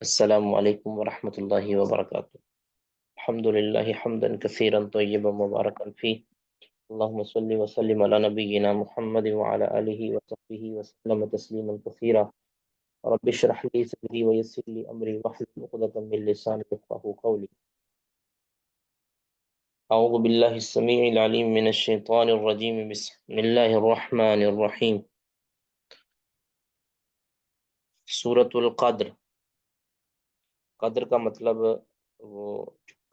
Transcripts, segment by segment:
السلام علیکم ورحمۃ اللہ وبرکاتہ۔ الحمد للہ حمدا کثیرا طیبا مبارکا فیہ، اللہم صلی وسلم علی نبینا محمد وعلی آلہ وصحبہ وسلم تسلیما کثیرا۔ رب اشرح لی صدری ویسر لی امری واحلل عقدۃ من لسانی یفقہوا قولی۔ اعوذ باللہ السمیع العلیم من الشیطان الرجیم، بسم اللہ الرحمن الرحیم۔ سورۃ القدر، قدر کا مطلب وہ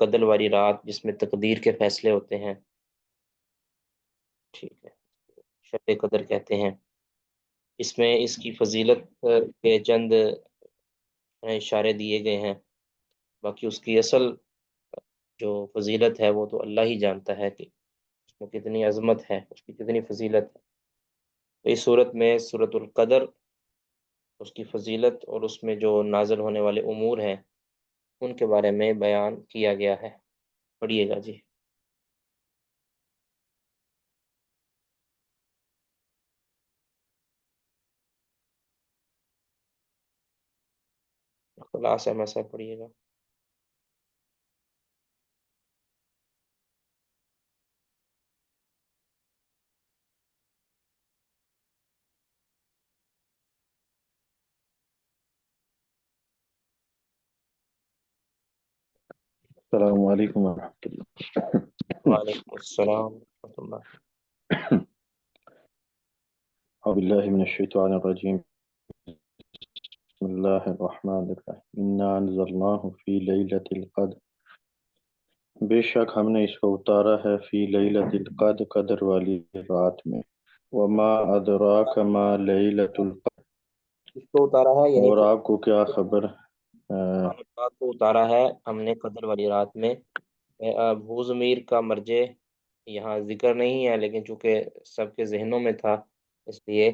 قدر والی رات جس میں تقدیر کے فیصلے ہوتے ہیں، ٹھیک ہے، شب قدر کہتے ہیں۔ اس میں اس کی فضیلت کے چند اشارے دیے گئے ہیں، باقی اس کی اصل جو فضیلت ہے وہ تو اللہ ہی جانتا ہے کہ اس میں کتنی عظمت ہے، اس کی کتنی فضیلت ہے۔ تو اس صورت میں سورۃ القدر، اس کی فضیلت اور اس میں جو نازل ہونے والے امور ہیں ان کے بارے میں بیان کیا گیا ہے۔ پڑھیے گا جی۔ خلاصہ مسا پڑھیے گا۔ السلام علیکم ورحمۃ اللہ۔ وعلیکم السلام ورحمۃ اللہ۔ اعوذ باللہ من الشیطان الرجیم، بسم اللہ الرحمن الرحیم، انا انزلناہ فی لیلۃ القدر، بے شک ہم نے اس کو اتارا ہے فی لیلۃ القدر، قدر والی رات میں، وما ادراک ما لیلۃ القدر، اس کو اتارا ہے یعنی اور آپ کو کیا خبر قرآن پاک کو اتارا ہے ہم نے قدر والی رات میں۔ ہو ضمیر کا مرجع یہاں ذکر نہیں ہے، لیکن چونکہ سب کے ذہنوں میں تھا اس لیے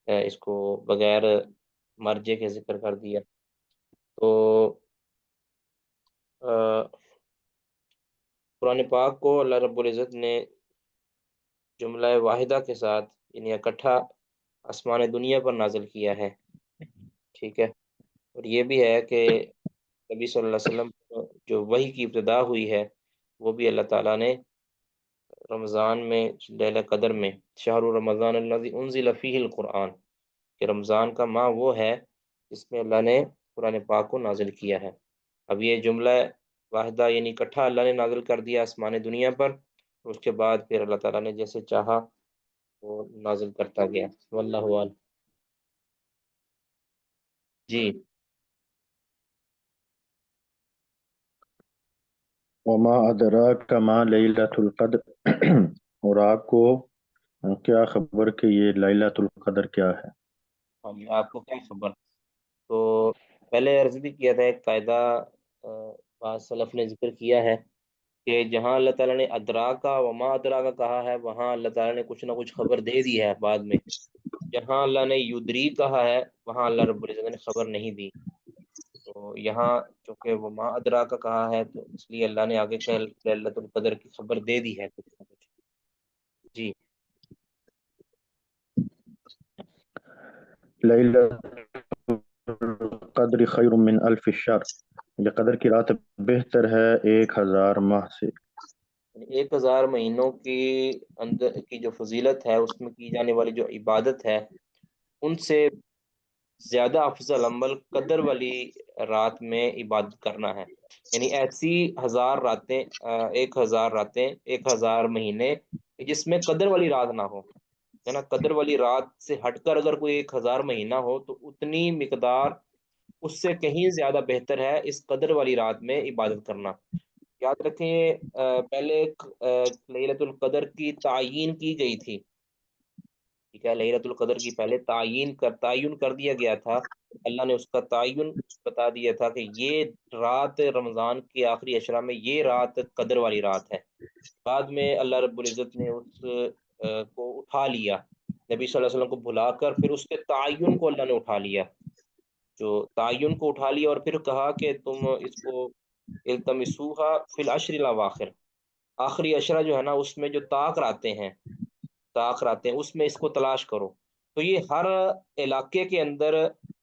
اس کو بغیر مرجع کے ذکر کر دیا۔ تو قرآن پاک کو اللہ رب العزت نے جملہ واحدہ کے ساتھ یعنی اکٹھا آسمان دنیا پر نازل کیا ہے، ٹھیک ہے۔ اور یہ بھی ہے کہ نبی صلی اللہ علیہ وسلم کو جو وحی کی ابتدا ہوئی ہے وہ بھی اللہ تعالیٰ نے رمضان میں، لیلہ قدر میں، شہر رمضان الذی انزل فیہ القرآن، کہ رمضان کا ماہ وہ ہے جس میں اللہ نے قرآن پاک کو نازل کیا ہے۔ اب یہ جملہ واحدہ یعنی اکٹھا اللہ نے نازل کر دیا آسمان دنیا پر، اس کے بعد پھر اللہ تعالیٰ نے جیسے چاہا وہ نازل کرتا گیا۔ واللہ اعلم۔ جی وما ادراک ما لیلۃ القدر، اور آپ کو کیا خبر کہ یہ لیلۃ القدر کیا ہے؟ آپ کو کیا خبر؟ تو پہلے عرض بھی کیا تھا، ایک قاعدہ بعض سلف نے ذکر کیا ہے کہ جہاں اللہ تعالیٰ نے ادراکا وما ادراکا کہا ہے وہاں اللہ تعالیٰ نے کچھ نہ کچھ خبر دے دی ہے بعد میں۔ جہاں اللہ نے یدری کہا ہے وہاں اللہ رب العزت نے خبر نہیں دی۔ تو یہاں چونکہ وما ادراکا کہا ہے تو اس لیے اللہ نے آگے کہ لیلۃ القدر کی خبر دے دی ہے کچھ نہ کچھ۔ جی لیلۃ القدر خیر من الف الشہر، یہ قدر کی رات بہتر ہے 1000 ماہ سے۔ 1000 مہینوں کی اندر کی جو فضیلت ہے اس میں کی جانے والی جو عبادت ہے ان سے زیادہ افضل عمل قدر والی رات میں عبادت کرنا ہے۔ یعنی ایسی 1000 راتیں، 1000 راتیں، 1000 مہینے جس میں قدر والی رات نہ ہو، ہے نا۔ قدر والی رات سے ہٹ کر اگر کوئی 1000 مہینہ ہو تو اتنی مقدار اس سے کہیں زیادہ بہتر ہے اس قدر والی رات میں عبادت کرنا۔ یاد رکھیں پہلے لیلۃ القدر کی تعیین کی گئی تھی، ٹھیک ہے۔ لیلۃ القدر کی پہلے تعین کر دیا گیا تھا، اللہ نے اس کا تعین بتا دیا تھا کہ یہ رات رمضان کے آخری عشرہ میں یہ رات قدر والی رات ہے۔ بعد میں اللہ رب العزت نے اس کو اٹھا لیا، نبی صلی اللہ علیہ وسلم کو بھلا کر پھر اس کے تعین کو اللہ نے اٹھا لیا، جو تعین کو اٹھا لیا اور پھر کہا کہ تم اس کو التمسوہا فی العشر الاواخر، آخری عشرہ جو ہے نا اس میں جو طاق راتیں اس میں اس کو تلاش کرو۔ تو یہ ہر علاقے کے اندر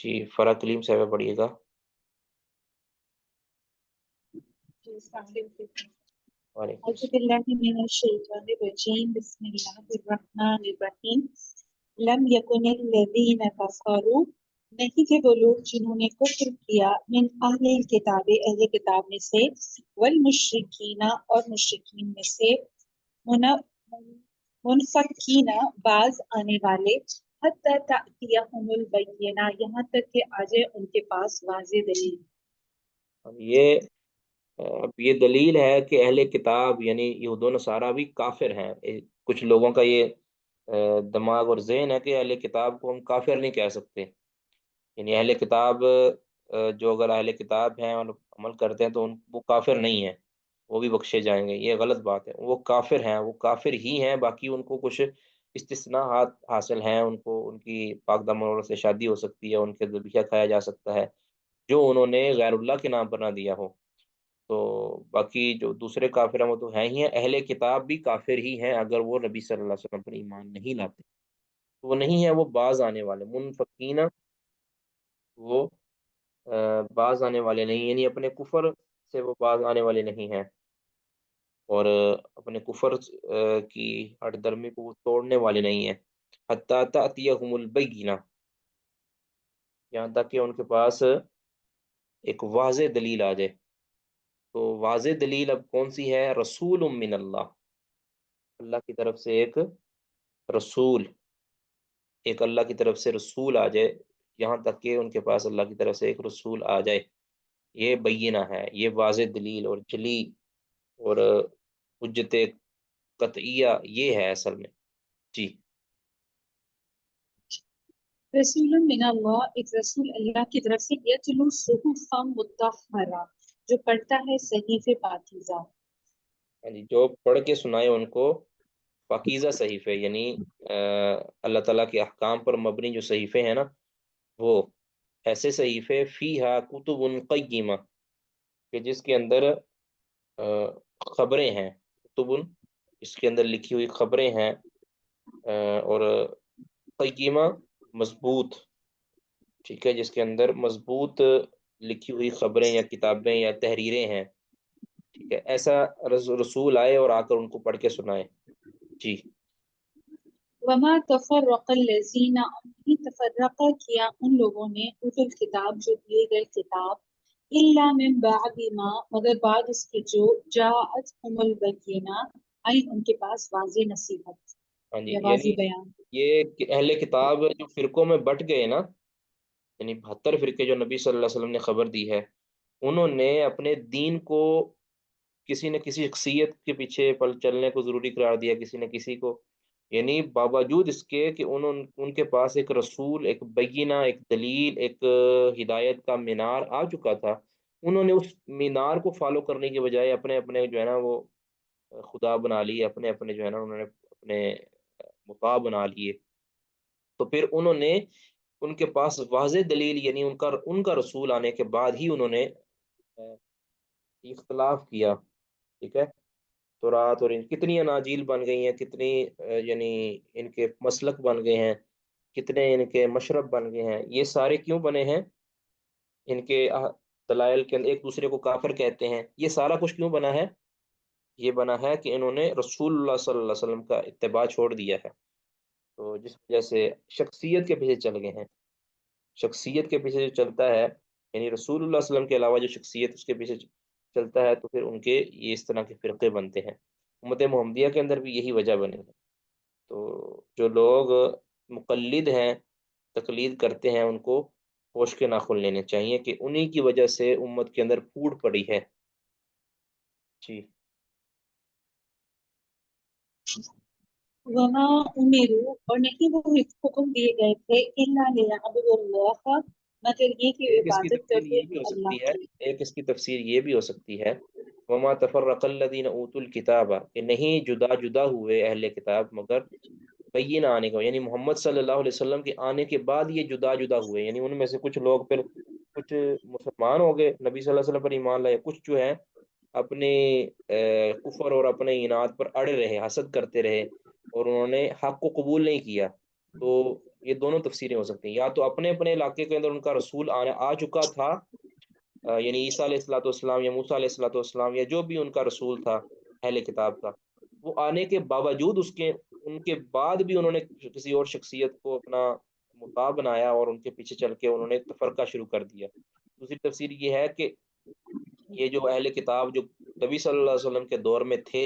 جی فرا کلیم صاحبہ پڑھیے گا. وعلیکم اعوذ السلام. باللہ من الشیطان الرجیم بسم اللہ الرحمن الرحیم لم یکن الذین کفروا نہیں تھے وہ لوگ جنہوں نے کفر کیا من اہل الکتاب اہل کتاب میں سے والمشرکین اور مشرکین میں سے منفکین باز آنے والے حتی تأتیہم البینہ یہاں تک کہ آ جائے ان کے پاس واضح دلیل. اب یہ دلیل ہے کہ اہل کتاب یعنی یہود و نصارہ بھی کافر ہیں. کچھ لوگوں کا یہ دماغ اور ذہن ہے کہ اہل کتاب کو ہم کافر نہیں کہہ سکتے. یعنی اہل کتاب جو اگر اہل کتاب ہیں اور عمل کرتے ہیں تو وہ کافر نہیں ہیں, وہ بھی بخشے جائیں گے. یہ غلط بات ہے. وہ کافر ہیں, وہ کافر ہی ہیں. باقی ان کو کچھ استثناءات حاصل ہیں. ان کو ان کی پاک دامن عورت سے شادی ہو سکتی ہے, ان کے ذبیحہ کھایا جا سکتا ہے جو انہوں نے غیر اللہ کے نام پر نہ دیا ہو. تو باقی جو دوسرے کافر ہیں وہ تو ہیں ہی ہیں. اہل کتاب بھی کافر ہی ہیں اگر وہ نبی صلی اللہ علیہ وسلم پر ایمان نہیں لاتے. تو وہ نہیں ہے, وہ باز آنے والے منفقین, وہ باز آنے والے نہیں, یعنی اپنے کفر سے وہ باز آنے والے نہیں ہیں اور اپنے کفر کی ہٹ درمی کو وہ توڑنے والے نہیں ہیں. حتی تأتیہم البینہ, یہاں تک کہ ان کے پاس ایک واضح دلیل آ جائے. تو واضح دلیل اب کون سی ہے؟ رسول من اللہ, اللہ کی طرف سے ایک رسول, ایک اللہ کی طرف سے رسول آ جائے. یہاں تک کہ ان کے پاس اللہ کی طرف سے ایک رسول آ جائے, یہ بینہ ہے, یہ واضح دلیل اور جلی اور حجت قطعیہ یہ ہے اصل میں. جی رسول من اللہ ایک رسول اللہ کی طرف سے یتلو صحفا مطہرہ جو پڑھتا ہے صحیفے پاکیزہ. ہاں جی, جو پڑھ کے سنائے ان کو پاکیزہ صحیفے, یعنی اللہ تعالیٰ کے احکام پر مبنی جو صحیفے ہیں نا, وہ ایسے صحیفے فیہا کتب قیمہ کہ جس کے اندر خبریں ہیں. کتب, اس کے اندر لکھی ہوئی خبریں ہیں, اور قیمہ مضبوط, ٹھیک ہے, جس کے اندر مضبوط لکھی ہوئی خبریں یا کتابیں یا تحریریں ہیں. ٹھیک ہے, ایسا رسول آئے اور آ کر ان کو پڑھ کے سنائے. جی وما تفرق الذین نہیں تفرقہ کیا ان لوگوں نے اوتوا الکتاب جو دیے گئے کتاب الا من بعد ما مگر بعد اس کے جو جاءتہم البینہ آئی ان کے پاس واضح نصیحت ہاں جی, یا یعنی واضح بیان. یہ کہ اہل کتاب جو فرقوں میں بٹ گئے نا, یعنی 72 فرقے جو نبی صلی اللہ علیہ وسلم نے خبر دی ہے, انہوں نے اپنے دین کو کسی نے کسی شخصیت کے پیچھے پل چلنے کو ضروری قرار دیا, کسی نے کسی کو, یعنی باوجود اس کے کہ ان کے پاس ایک رسول, ایک بینہ, ایک دلیل, ایک ہدایت کا مینار آ چکا تھا, انہوں نے اس مینار کو فالو کرنے کے بجائے اپنے اپنے جو ہے نا وہ خدا بنا لیے, اپنے اپنے جو ہے نا انہوں نے اپنے مقام بنا لیے. تو پھر انہوں نے ان کے پاس واضح دلیل, یعنی ان کا رسول آنے کے بعد ہی انہوں نے اختلاف کیا. ٹھیک ہے, تورات اور کتنی اناجیل بن گئی ہیں, کتنی یعنی ان کے مسلک بن گئے ہیں, کتنے ان کے مشرب بن گئے ہیں. یہ سارے کیوں بنے ہیں؟ ان کے دلائل کے اندر ایک دوسرے کو کافر کہتے ہیں. یہ سارا کچھ کیوں بنا ہے؟ یہ بنا ہے کہ انہوں نے رسول اللہ صلی اللہ علیہ وسلم کا اتباع چھوڑ دیا ہے. تو جس وجہ سے شخصیت کے پیچھے چل گئے ہیں. شخصیت کے پیچھے جو چلتا ہے, یعنی رسول اللہ صلی اللہ علیہ وسلم کے علاوہ جو شخصیت اس کے پیچھے چلتا ہے, تو پھر ان کے یہ اس طرح کے فرقے بنتے ہیں. امت محمدیہ کے اندر بھی یہی وجہ بنے ہے. تو جو لوگ مقلد ہیں, تقلید کرتے ہیں, ان کو ہوش کے ناخن لینے چاہیے کہ انہی کی وجہ سے امت کے اندر پھوٹ پڑی ہے. جی وما امروا اور نہیں وہ حکم دیے گئے تھے الا لیعبدوا اللہ مگر یہ کہ ایک اس کی عبادت تفسیر کرتے یہ بھی ہو اللہ سکتی ہے, کی. ایک اس کی تفسیر یہ بھی ہو سکتی ہے وما تفرق الذین اوتوا الکتاب, کہ نہیں جدا جدا ہوئے اہل کتاب مگر بینہ آنے کو, یعنی محمد صلی اللہ علیہ وسلم کے آنے کے بعد یہ جدا جدا ہوئے. یعنی ان میں سے کچھ لوگ پھر کچھ مسلمان ہو گئے, نبی صلی اللہ علیہ وسلم پر ایمان لائے, کچھ جو ہیں اپنے کفر اور اپنے اناد پر اڑے رہے, حسد کرتے رہے, اور انہوں نے حق کو قبول نہیں کیا. تو یہ دونوں تفسیریں ہو سکتی ہیں، یا تو اپنے اپنے علاقے کے اندر ان کا رسول آ چکا تھا، یعنی عیسیٰ علیہ الصلوۃ والسلام یا موسیٰ علیہ الصلوۃ والسلام یا جو بھی ان کا رسول تھا اہل کتاب کا، وہ آنے کے باوجود ان کے بعد بھی انہوں نے کسی اور شخصیت کو اپنا مطاع بنایا اور ان کے پیچھے چل کے انہوں نے تفرقہ شروع کر دیا۔ دوسری تفسیر یہ ہے کہ یہ جو اہل کتاب جو نبی صلی اللہ علیہ وسلم کے دور میں تھے،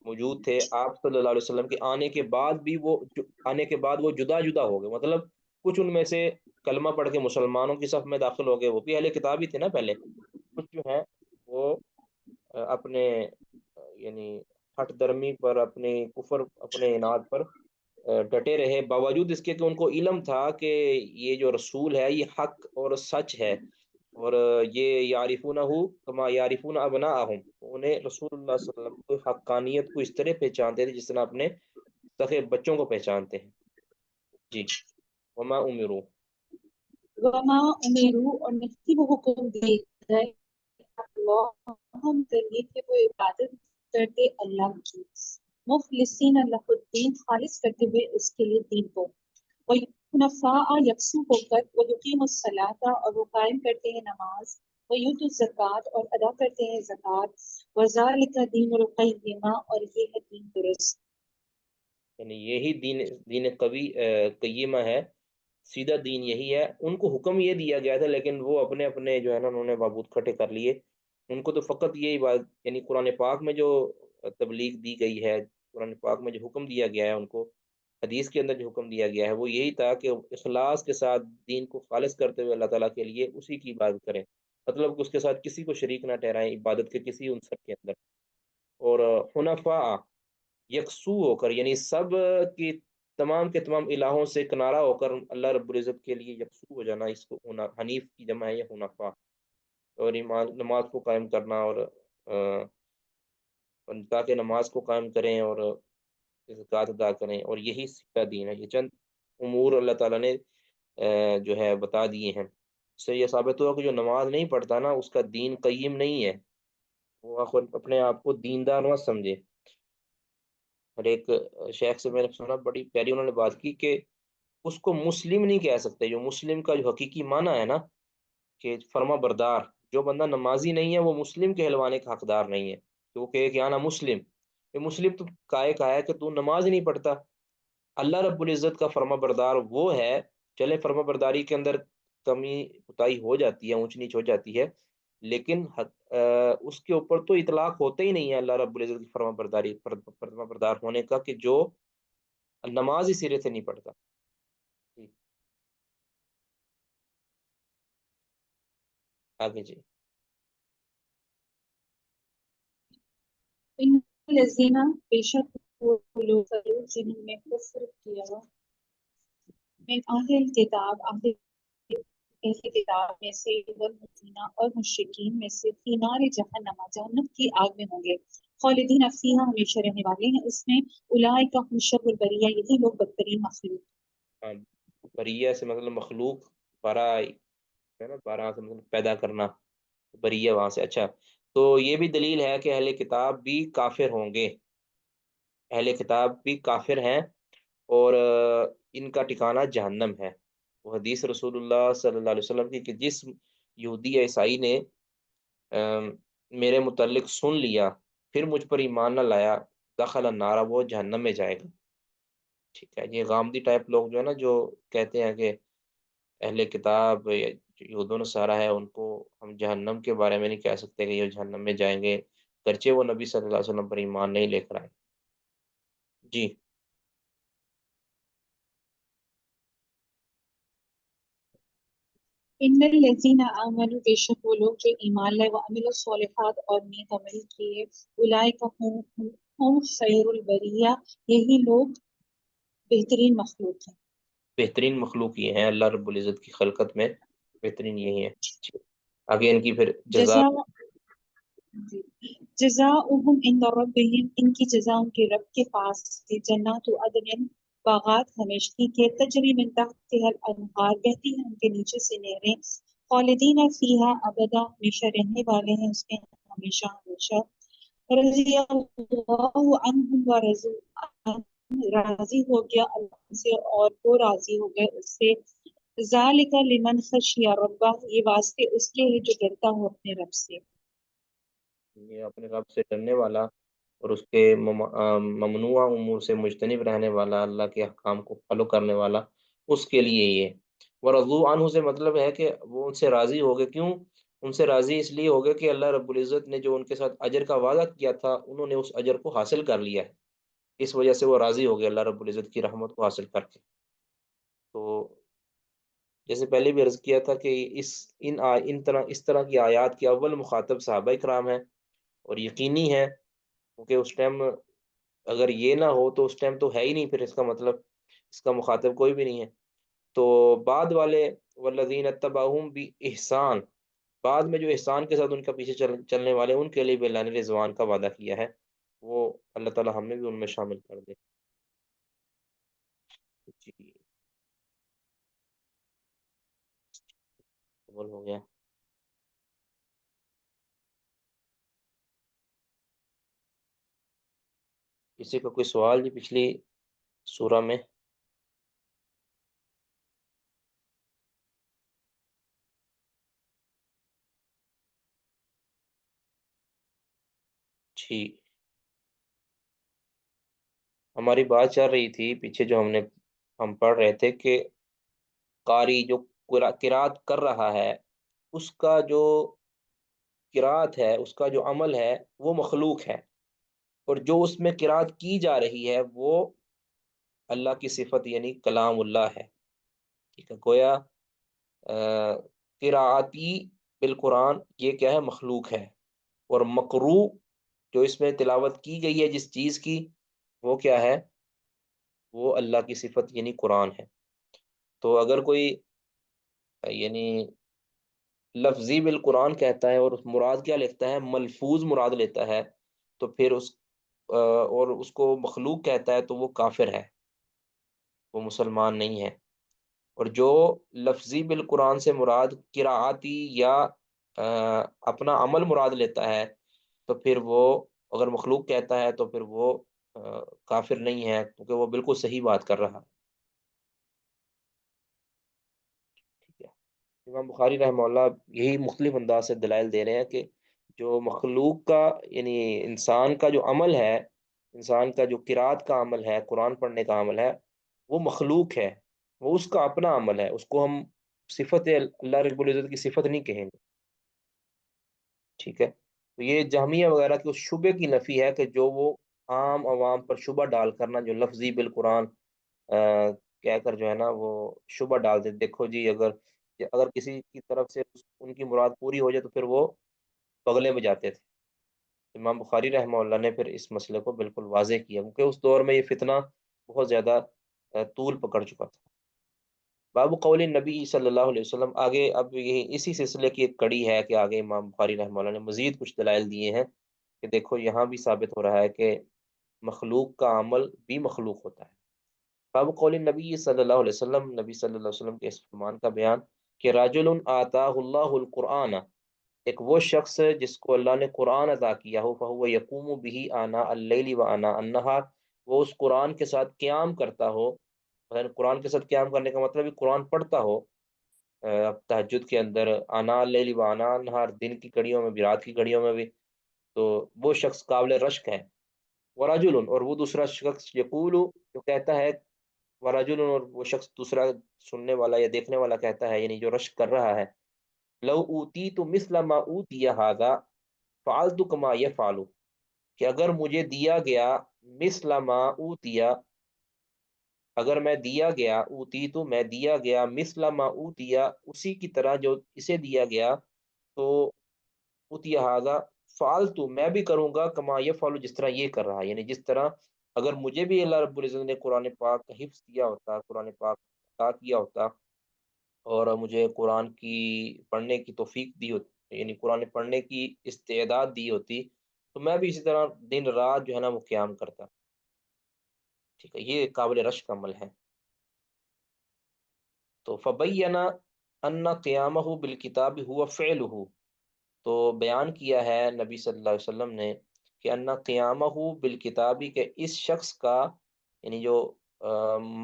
موجود تھے، آپ صلی اللہ علیہ وسلم کے آنے کے بعد وہ جدا جدا ہو گئے، مطلب کچھ ان میں سے کلمہ پڑھ کے مسلمانوں کی صف میں داخل ہو گئے، وہ بھی اہل کتاب ہی تھے نا پہلے، کچھ جو ہیں وہ اپنے یعنی ہٹ درمی پر، اپنے کفر، اپنے عناد پر ڈٹے رہے، باوجود اس کے کہ ان کو علم تھا کہ یہ جو رسول ہے یہ حق اور سچ ہے، اور یہ یعرفونہ کما یعرفون ابناءہم، انہیں رسول اللہ صلی اللہ علیہ وسلم کو حقانیت کو اس طرح پہچانتے تھے جس طرح اپنے سخے بچوں کو پہچانتے ہیں۔ جی، وما امروا، وما امیرو، اور نہیں وہ حکم دیے گئے اللہ ہم کریے کہ وہ عبادت کرتے اللہ کی، مخلصین اللہ الدین، خالص کرتے ہوئے اس کے لیے دین کو، وَيُحْنَفَاءَ، یکسو ہو کر، وَيُقِيمُ الصَّلَاةَ، اور وہ قائم کرتے ہیں نماز، وَيُؤْتُوا الزَّکَاةَ، اور ادا کرتے ہیں زکوٰۃ، وَذَلِکَ دِینُ الْقَیِّمَہ، اور یہ ہے دین درست۔ یعنی یہی دین قیمہ ہے، سیدھا دین یہی ہے۔ ان کو حکم یہ دیا گیا تھا لیکن وہ اپنے اپنے جو ہے نا انہوں نے معبود کھٹے کر لیے، ان کو تو فقط یہی بات، یعنی قرآن پاک میں جو تبلیغ دی گئی ہے، قرآن پاک میں جو حکم دیا گیا ہے ان کو، حدیث کے اندر جو حکم دیا گیا ہے وہ یہی تھا کہ اخلاص کے ساتھ دین کو خالص کرتے ہوئے اللہ تعالیٰ کے لیے اسی کی عبادت کریں، مطلب کہ اس کے ساتھ کسی کو شریک نہ ٹھہرائیں عبادت کے کسی عنصر کے اندر، اور حنفاء، یکسو ہو کر، یعنی سب کی تمام کے تمام الہوں سے کنارہ ہو کر اللہ رب العزت کے لیے یکسو ہو جانا، اس کو حنیف کی جمع ہے یہ حنفاء، اور نماز کو قائم کرنا، اور تاکہ نماز کو قائم کریں اور زکوٰۃ ادا کریں، اور یہی سیدھا دین ہے۔ یہ چند امور اللہ تعالیٰ نے جو ہے بتا دیے ہیں، اس سے یہ ثابت ہوا کہ جو نماز نہیں پڑھتا نا اس کا دین قیم نہیں ہے، وہ اپنے آپ کو دیندار نہ سمجھے۔ اور ایک شیخ سے میں نے سنا، بڑی پیاری انہوں نے بات کی کہ اس کو مسلم نہیں کہہ سکتے، جو مسلم کا جو حقیقی معنی ہے نا کہ فرما بردار، جو بندہ نمازی نہیں ہے وہ مسلم کہلوانے کا حقدار نہیں ہے، تو وہ کہے کہ انا مسلم، یہ مسلم تو کہا ہے کہ تو نماز ہی نہیں پڑھتا۔ اللہ رب العزت کا فرما بردار وہ ہے، چلے فرما برداری کے اندر کمی کوتاہی ہو جاتی ہے، اونچ نیچ ہو جاتی ہے، لیکن اس کے اوپر تو اطلاق ہوتا ہی نہیں ہے اللہ رب العزت کی فرما بردار ہونے کا، کہ جو نماز ہی سرے سے نہیں پڑھتا۔ جی آگے جی۔ ان الذین، بے شک وہ لوگ جنہوں نے کفر کیا، من اہل کتاب، اہل کتاب میں سے، والمشرکین، اور مشرکین میں سے، فی نار جہنم، جہنم کی آگ میں ہوں گے، خالدین فیہا، ہمیشہ رہنے والے ہیں اس میں، اولئک هم شر البریہ، یہی لوگ بدترین مخلوق۔ ہاں، بریہ سے مطلب مخلوق، برا ہے نا، بارہ سے مطلب پیدا کرنا، بریہ وہاں سے۔ اچھا، تو یہ بھی دلیل ہے کہ اہل کتاب بھی کافر ہوں گے، اہل کتاب بھی کافر ہیں، اور ان کا ٹھکانہ جہنم ہے۔ وہ حدیث رسول اللہ صلی اللہ علیہ وسلم کی کہ جس یہودی یا عیسائی نے میرے متعلق سن لیا پھر مجھ پر ایمان نہ لایا، دخل النار، وہ جہنم میں جائے گا۔ ٹھیک ہے، یہ غامدی ٹائپ لوگ جو ہے نا، جو کہتے ہیں کہ اہل کتاب یا یہود و نصارہ ہے ان کو ہم جہنم کے بارے میں نہیں کہہ سکتے کہ یہ جہنم میں جائیں گے، گرچہ وہ نبی صلی اللہ علیہ وسلم پر ایمان نہیں لے کر آئے۔ جی ان الذین آمنوا، بے شک وہ لوگ جو ایمان لائے، وعملوا الصالحات، اور نیک عمل کیے، اولئک هم خیر البریہ، یہی لوگ بہترین مخلوق ہیں۔ بہترین مخلوق یہ ہیں اللہ رب العزت کی خلقت میں، بہترین یہی ہیں۔ جی۔ آگے ان کی پھر جزا، جزاؤہم عند ربہم، ان کی جزا ان کے رب کے پاس ہے، جنات عدن، باغات ہمیشگی کے، تجری من تحتها الانہار، بہتی ہیں ان کے نیچے سے نہریں، خالدین فیہا ابدا، ہمیشہ رہنے والے ہیں اس میں ہمیشہ ہمیشہ، رضی اللہ عنہم ورضوا عنہ، راضی ہو گیا اللہ سے اور وہ راضی ہو گئے اس سے۔ ذالک لمن خشی ربہ، یہ واسطے اس کے ہے جو ڈرتا ہو اپنے رب سے۔ یہ اپنے رب سے ڈرنے والا اور اس کے ممنوع امور سے مجتنب رہنے والا، اللہ کے احکام کو فالو کرنے والا، اس کے لیے یہ ورضو عنہ سے مطلب ہے کہ وہ ان سے راضی ہو گئے۔ کیوں ان سے راضی؟ اس لیے ہو گئے کہ اللہ رب العزت نے جو ان کے ساتھ اجر کا وعدہ کیا تھا انہوں نے اس اجر کو حاصل کر لیا ہے، اس وجہ سے وہ راضی ہو گئے اللہ رب العزت کی رحمت کو حاصل کر کے۔ تو جیسے پہلے بھی عرض کیا تھا کہ اس طرح کی آیات کے اول مخاطب صحابہ کرام ہیں، اور یقینی ہے کیونکہ اس ٹائم اگر یہ نہ ہو تو اس ٹائم تو ہے ہی نہیں، پھر اس کا مطلب اس کا مخاطب کوئی بھی نہیں ہے۔ تو بعد والے والذین اتبعہم بإحسان، بعد میں جو احسان کے ساتھ ان کا پیچھے چلنے والے، ان کے لیے بھی اللہ نے رضوان کا وعدہ کیا ہے، وہ اللہ تعالی ہمیں بھی ان میں شامل کر دے۔ جی قبول ہو گیا۔ کسی کا کوئی سوال جی پچھلی سورہ میں؟ جی ہماری بات چل رہی تھی پیچھے، جو ہم پڑھ رہے تھے کہ قاری جو قرات کر رہا ہے، اس کا جو قرات ہے، اس کا جو عمل ہے وہ مخلوق ہے، اور جو اس میں قرات کی جا رہی ہے وہ اللہ کی صفت یعنی کلام اللہ ہے۔ ٹھیک ہے، گویا قراءتی بالقرآن یہ کیا ہے؟ مخلوق ہے، اور مقروء جو اس میں تلاوت کی گئی ہے جس چیز کی، وہ کیا ہے؟ وہ اللہ کی صفت یعنی قرآن ہے۔ تو اگر کوئی یعنی لفظی بالقرآن کہتا ہے اور مراد کیا لیتا ہے؟ ملفوظ مراد لیتا ہے، تو پھر اور اس کو مخلوق کہتا ہے تو وہ کافر ہے، وہ مسلمان نہیں ہے۔ اور جو لفظی بالقرآن سے مراد قراءتی یا اپنا عمل مراد لیتا ہے، تو پھر وہ اگر مخلوق کہتا ہے تو پھر وہ کافر نہیں ہے، کیونکہ وہ بالکل صحیح بات کر رہا ہے۔ ٹھیک ہے، امام بخاری رحمہ اللہ یہی مختلف انداز سے دلائل دے رہے ہیں کہ جو مخلوق کا یعنی انسان کا جو عمل ہے، انسان کا جو قرات کا عمل ہے، قرآن پڑھنے کا عمل ہے، وہ مخلوق ہے، وہ اس کا اپنا عمل ہے، اس کو ہم صفت اللہ رب العزت کی صفت نہیں کہیں گے۔ ٹھیک ہے، تو یہ جہمیہ وغیرہ کی اس شبے کی نفی ہے کہ جو وہ عام عوام پر شبہ ڈال کرنا، جو لفظی بالقرآن کہہ کر جو ہے نا وہ شبہ ڈال دے، دیکھو جی اگر کسی کی طرف سے ان کی مراد پوری ہو جائے تو پھر وہ بغلے میں جاتے تھے۔ امام بخاری رحمہ اللہ نے پھر اس مسئلے کو بالکل واضح کیا، کیونکہ اس دور میں یہ فتنہ بہت زیادہ طول پکڑ چکا تھا۔ باب قول نبی صلی اللہ علیہ وسلم، آگے اب یہی اسی سلسلے کی ایک کڑی ہے کہ آگے امام بخاری رحمہ اللہ نے مزید کچھ دلائل دیے ہیں کہ دیکھو یہاں بھی ثابت ہو رہا ہے کہ مخلوق کا عمل بھی مخلوق ہوتا ہے۔ باب قول نبی صلی اللہ علیہ وسلم، نبی صلی اللہ علیہ وسلم کے اس فرمان کا بیان کہ راجل آتاہ اللہ القرآن، ایک وہ شخص جس کو اللہ نے قرآن عطا کیا ہو، فہو یقوم بہ آناء اللیل و آناء النہار، وہ اس قرآن کے ساتھ قیام کرتا ہو۔ مثلا قرآن کے ساتھ قیام کرنے کا مطلب ہے قرآن پڑھتا ہو تہجد کے اندر، آناء اللیل و آناء النہار، دن کی گھڑیوں میں بھی رات کی گھڑیوں میں بھی، تو وہ شخص قابل رشک ہے۔ ورجل، اور وہ دوسرا شخص یقول، جو کہتا ہے، ورجل، اور وہ شخص دوسرا سننے والا یا دیکھنے والا کہتا ہے، یعنی جو رشک کر رہا ہے، لو اوتی تو مثل ما اوتی هذا فعلت کما یفعل، کہ اگر مجھے دیا گیا مثل ما اوتیا، اگر میں دیا گیا، اوتی تو میں دیا گیا، مثل ما اوتیا اسی کی طرح جو اسے دیا گیا، تو اوتی هذا فعلت میں بھی کروں گا، کما یفعل جس طرح یہ کر رہا ہے، یعنی جس طرح اگر مجھے بھی اللہ رب العزت نے قرآن پاک کا حفظ دیا ہوتا، قرآن پاک عطا کیا ہوتا، اور مجھے قرآن کی پڑھنے کی توفیق دی ہوتی، یعنی قرآن پڑھنے کی استعداد دی ہوتی، تو میں بھی اسی طرح دن رات جو ہے نا وہ قیام کرتا۔ ٹھیک ہے، یہ قابل رشک عمل ہے۔ تو فبینہ ان قیامہ بالکتاب ہوا فعلہ، تو بیان کیا ہے نبی صلی اللہ علیہ وسلم نے کہ ان قیامہ بالکتابی، کہ اس شخص کا یعنی جو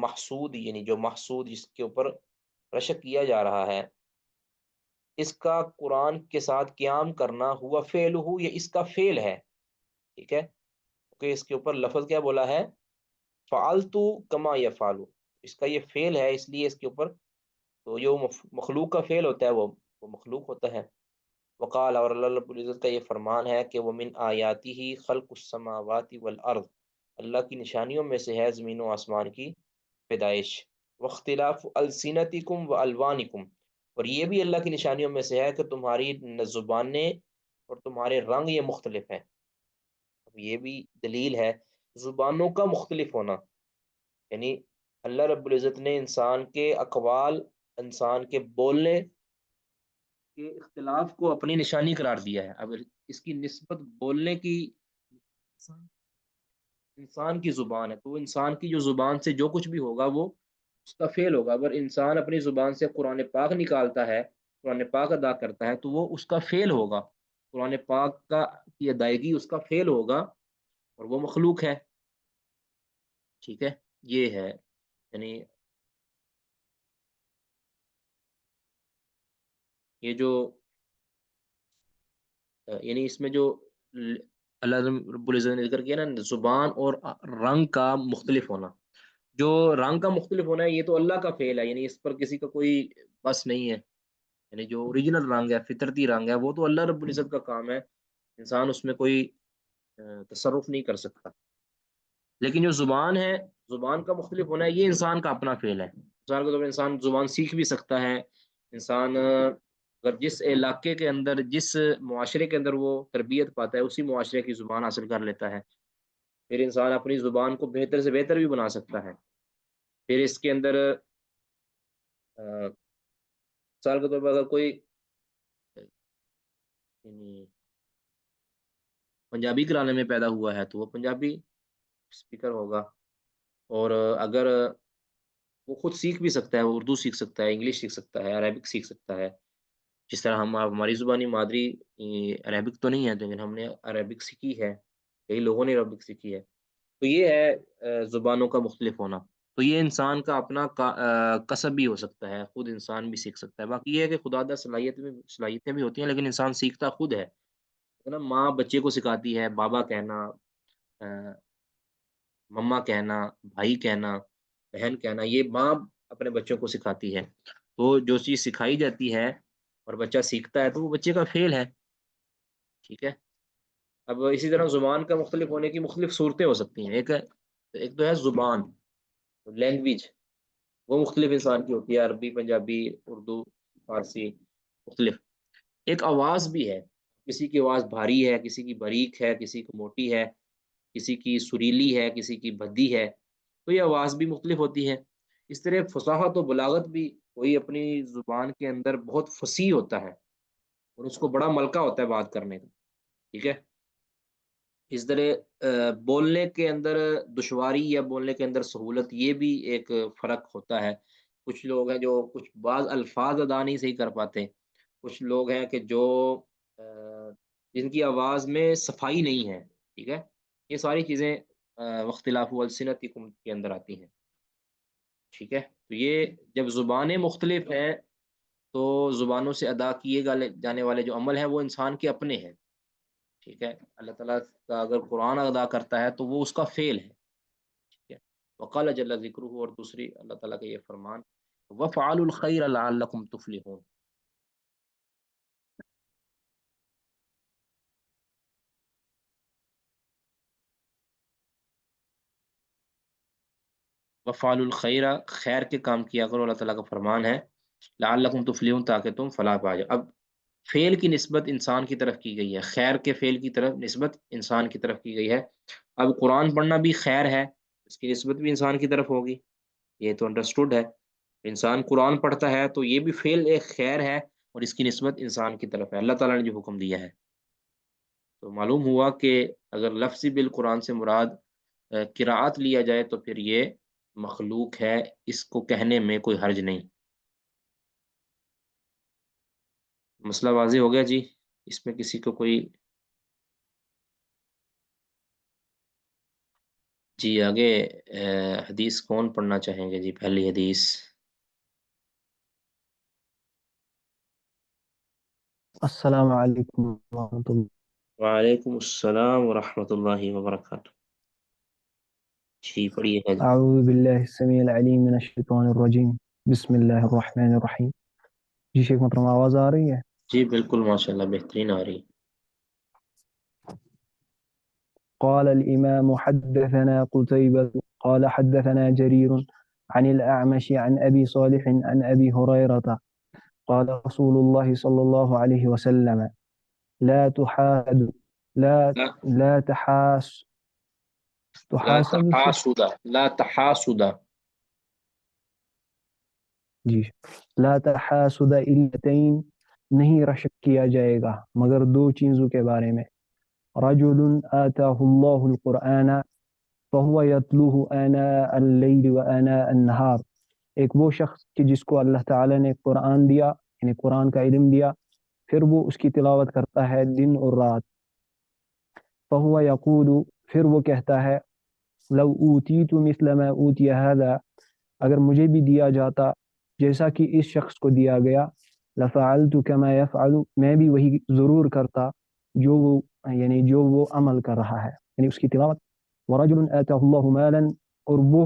محسود، یعنی جو محسود جس کے اوپر رشک کیا جا رہا ہے، اس کا قرآن کے ساتھ قیام کرنا ہوا فعل ہو، یہ اس کا فعل ہے، ٹھیک ہے، کہ اس کے اوپر لفظ کیا بولا ہے، فعلتو کما یفعلو، اس کا یہ فعل ہے، اس لیے اس کے اوپر تو جو مخلوق کا فعل ہوتا ہے وہ مخلوق ہوتا ہے۔ وقال، اور اللہ رب العزت کا یہ فرمان ہے کہ ومن آیاتی ہی خلق السماوات والارض، اللہ کی نشانیوں میں سے ہے زمین و آسمان کی پیدائش، واختلاف السنتکم و الوانکم، اور یہ بھی اللہ کی نشانیوں میں سے ہے کہ تمہاری زبانیں اور تمہارے رنگ یہ مختلف ہیں۔ اب یہ بھی دلیل ہے زبانوں کا مختلف ہونا، یعنی اللہ رب العزت نے انسان کے اقوال، انسان کے بولنے کے اختلاف کو اپنی نشانی قرار دیا ہے۔ اب اس کی نسبت بولنے کی انسان کی زبان ہے، تو انسان کی جو زبان سے جو کچھ بھی ہوگا وہ اس کا فعل ہوگا۔ اگر انسان اپنی زبان سے قرآن پاک نکالتا ہے، قرآن پاک ادا کرتا ہے، تو وہ اس کا فعل ہوگا، قرآن پاک کا کی ادائیگی اس کا فعل ہوگا، اور وہ مخلوق ہے، ٹھیک ہے، یہ ہے یعنی یہ جو یعنی اس میں جو اللہ رب العزت نے ذکر کیا نا، زبان اور رنگ کا مختلف ہونا، جو رنگ کا مختلف ہونا ہے یہ تو اللہ کا فعل ہے، یعنی اس پر کسی کا کوئی بس نہیں ہے، یعنی جو اوریجنل رنگ ہے، فطرتی رنگ ہے، وہ تو اللہ رب العزت کا کام ہے، انسان اس میں کوئی تصرف نہیں کر سکتا۔ لیکن جو زبان ہے، زبان کا مختلف ہونا ہے، یہ انسان کا اپنا فعل ہے، انسان کو، تو انسان زبان سیکھ بھی سکتا ہے، انسان اگر جس علاقے کے اندر، جس معاشرے کے اندر وہ تربیت پاتا ہے، اسی معاشرے کی زبان حاصل کر لیتا ہے، پھر انسان اپنی زبان کو بہتر سے بہتر بھی بنا سکتا ہے۔ پھر اس کے اندر مثال کے طور پر اگر کوئی یعنی پنجابی گھرانے میں پیدا ہوا ہے تو وہ پنجابی اسپیکر ہوگا، اور اگر وہ خود سیکھ بھی سکتا ہے، وہ اردو سیکھ سکتا ہے، انگلش سیکھ سکتا ہے، عربک سیکھ سکتا ہے، جس طرح ہماری زبانی مادری عربک تو نہیں ہے، لیکن ہم نے عربک سیکھی ہے، کئی لوگوں نے عربک سیکھی ہے، تو یہ ہے زبانوں کا مختلف ہونا۔ تو یہ انسان کا اپنا کسب بھی ہو سکتا ہے، خود انسان بھی سیکھ سکتا ہے۔ باقی یہ ہے کہ خدا داد صلاحیتیں بھی ہوتی ہیں، لیکن انسان سیکھتا خود ہے نا، ماں بچے کو سکھاتی ہے، بابا کہنا، مما کہنا، بھائی کہنا، بہن کہنا، یہ ماں اپنے بچوں کو سکھاتی ہے، تو جو چیز سکھائی جاتی ہے اور بچہ سیکھتا ہے تو وہ بچے کا فعل ہے، ٹھیک ہے۔ اب اسی طرح زبان کا مختلف ہونے کی مختلف صورتیں ہو سکتی ہیں، ایک تو ہے زبان، لینگویج، وہ مختلف انسان کی ہوتی ہے، عربی، پنجابی، اردو، فارسی، مختلف۔ ایک آواز بھی ہے، کسی کی آواز بھاری ہے، کسی کی باریک ہے، کسی کی موٹی ہے، کسی کی سریلی ہے، کسی کی بھدی ہے، تو یہ آواز بھی مختلف ہوتی ہے۔ اس طرح فصاحت و بلاغت بھی، کوئی اپنی زبان کے اندر بہت فصیح ہوتا ہے اور اس کو بڑا ملکہ ہوتا ہے بات کرنے کا، ٹھیک ہے۔ اس طرح بولنے کے اندر دشواری یا بولنے کے اندر سہولت، یہ بھی ایک فرق ہوتا ہے۔ کچھ لوگ ہیں جو کچھ بعض الفاظ ادا نہیں صحیح کر پاتے، کچھ لوگ ہیں کہ جو جن کی آواز میں صفائی نہیں ہے، ٹھیک ہے، یہ ساری چیزیں واختلاف السنتکم کے اندر آتی ہیں، ٹھیک ہے۔ تو یہ جب زبانیں مختلف ہیں تو زبانوں سے ادا کیے جانے والے جو عمل ہیں وہ انسان کے اپنے ہیں، ٹھیک ہے۔ اللہ تعالیٰ کا اگر قرآن ادا کرتا ہے تو وہ اس کا فعل ہے، ٹھیک ہے۔ وقال جل ذکرہ، اور دوسری اللہ تعالیٰ کا یہ فرمان، وفعلوا الخیر لعلکم تفلحون، وفعلوا الخیر، خیر کے کام کیا کرو، اللہ تعالیٰ کا فرمان ہے، لعلکم تفلحون، تاکہ تم فلاح پا جاؤ۔ اب فعل کی نسبت انسان کی طرف کی گئی ہے، خیر کے فعل کی طرف نسبت انسان کی طرف کی گئی ہے۔ اب قرآن پڑھنا بھی خیر ہے، اس کی نسبت بھی انسان کی طرف ہوگی، یہ تو انڈرسٹوڈ ہے۔ انسان قرآن پڑھتا ہے تو یہ بھی فعل ایک خیر ہے، اور اس کی نسبت انسان کی طرف ہے، اللہ تعالیٰ نے جو حکم دیا ہے۔ تو معلوم ہوا کہ اگر لفظی بالقرآن سے مراد قراءت لیا جائے تو پھر یہ مخلوق ہے، اس کو کہنے میں کوئی حرج نہیں۔ مسئلہ واضح ہو گیا جی؟ اس میں کسی کو کوئی جی آگے حدیث کون پڑھنا چاہیں گے؟ جی پہلی حدیث۔ السلام علیکم ورحمۃ اللہ۔ وعلیکم السلام ورحمۃ اللہ وبرکاتہ۔ جی پڑھیے گا جی۔ اعوذ باللہ السمیع العلیم من الشیطان الرجیم، بسم اللہ الرحمن الرحیم۔ جی شیخ محترم آواز آ رہی ہے؟ جی بالکل ماشاءاللہ بہترین آ رہی۔ قال الامام حدثنا قتيبة قال حدثنا جرير عن الأعمش عن أبي صالح عن أبي هريرة قال رسول الله صلى الله عليه وسلم لا تحاسد لا لا لا تحاس لا تحاسد سے تحاسد، لا تحاسد۔ جی لا تحاسد التین، نہیں رشک کیا جائے گا مگر دو چیزوں کے بارے میں۔ رجل آتاہ اللہ القرآن فهو يتلوه آناء اللیل وآناء النہار، ایک وہ شخص کہ جس کو اللہ تعالیٰ نے قرآن دیا، یعنی قرآن کا علم دیا، پھر وہ اس کی تلاوت کرتا ہے دن اور رات۔ فهو یقول، پھر وہ کہتا ہے لو اوتیت مثل ما اوتی هذا، اگر مجھے بھی دیا جاتا جیسا کہ اس شخص کو دیا گیا، لفعلت كما يفعل، میں بھی وہی ضرور کرتا جو وہ یعنی جو وہ عمل کر رہا ہے، یعنی اس کی تلاوت۔ ورجل آتاه الله مالا، اور وہ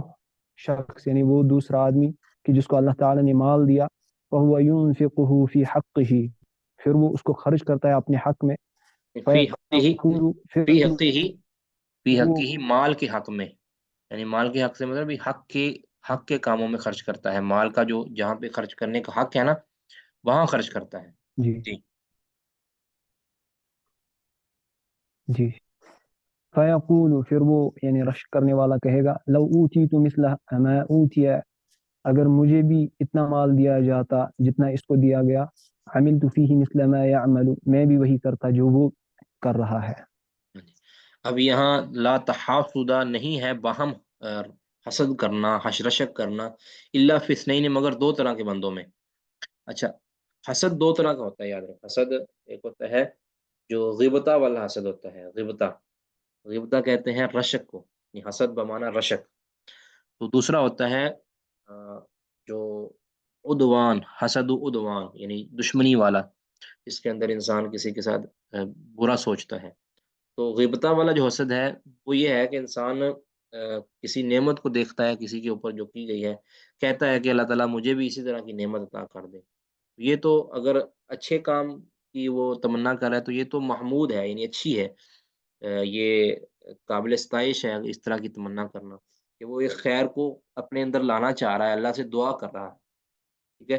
شخص یعنی وہ دوسرا آدمی کہ جس کو اللہ تعالی نے مال دیا، فهو ينفقه في حقه، پھر وہ اس کو خرچ کرتا ہے اپنے حق میں۔ فی حقہ، فیقول، پھر فی حقہ، فی وہ حقہ مال کے حق میں، یعنی مال کے حق سے مطلب حق کے کاموں میں خرچ کرتا ہے، مال کا جو جہاں پہ خرچ کرنے کا حق ہے نا وہاں خرچ کرتا ہے۔ جی جی جی فیقول، پھر وہ یعنی رشک کرنے والا کہے گا لو اوتیت مثل ما اوتی، اگر مجھے بھی اتنا مال دیا جاتا جتنا اس کو دیا گیا، عملت فیہ مثل ما یعمل، میں بھی وہی کرتا جو وہ کر رہا ہے۔ اب یہاں لا تحاسد نہیں ہے باہم حسد کرنا، حشرشک کرنا، الا فی اثنین، مگر دو طرح کے بندوں میں۔ اچھا، حسد دو طرح کا ہوتا ہے، یاد رکھ، حسد ایک ہوتا ہے جو غیبتہ والا حسد ہوتا ہے، غیبتہ، غیبتہ کہتے ہیں رشک کو، یعنی حسد بمعنی رشک۔ تو دوسرا ہوتا ہے جو عدوان، حسد و عدوان، یعنی دشمنی والا، جس کے اندر انسان کسی کے ساتھ برا سوچتا ہے۔ تو غیبتہ والا جو حسد ہے وہ یہ ہے کہ انسان کسی نعمت کو دیکھتا ہے کسی کے اوپر جو کی گئی ہے، کہتا ہے کہ اللہ تعالیٰ مجھے بھی اسی طرح کی نعمت عطا کر دے۔ یہ تو اگر اچھے کام کی وہ تمنا کر رہا ہے تو یہ تو محمود ہے، یعنی اچھی ہے، یہ قابل ستائش ہے اس طرح کی تمنا کرنا، کہ وہ ایک خیر کو اپنے اندر لانا چاہ رہا ہے، اللہ سے دعا کر رہا ہے، ٹھیک ہے۔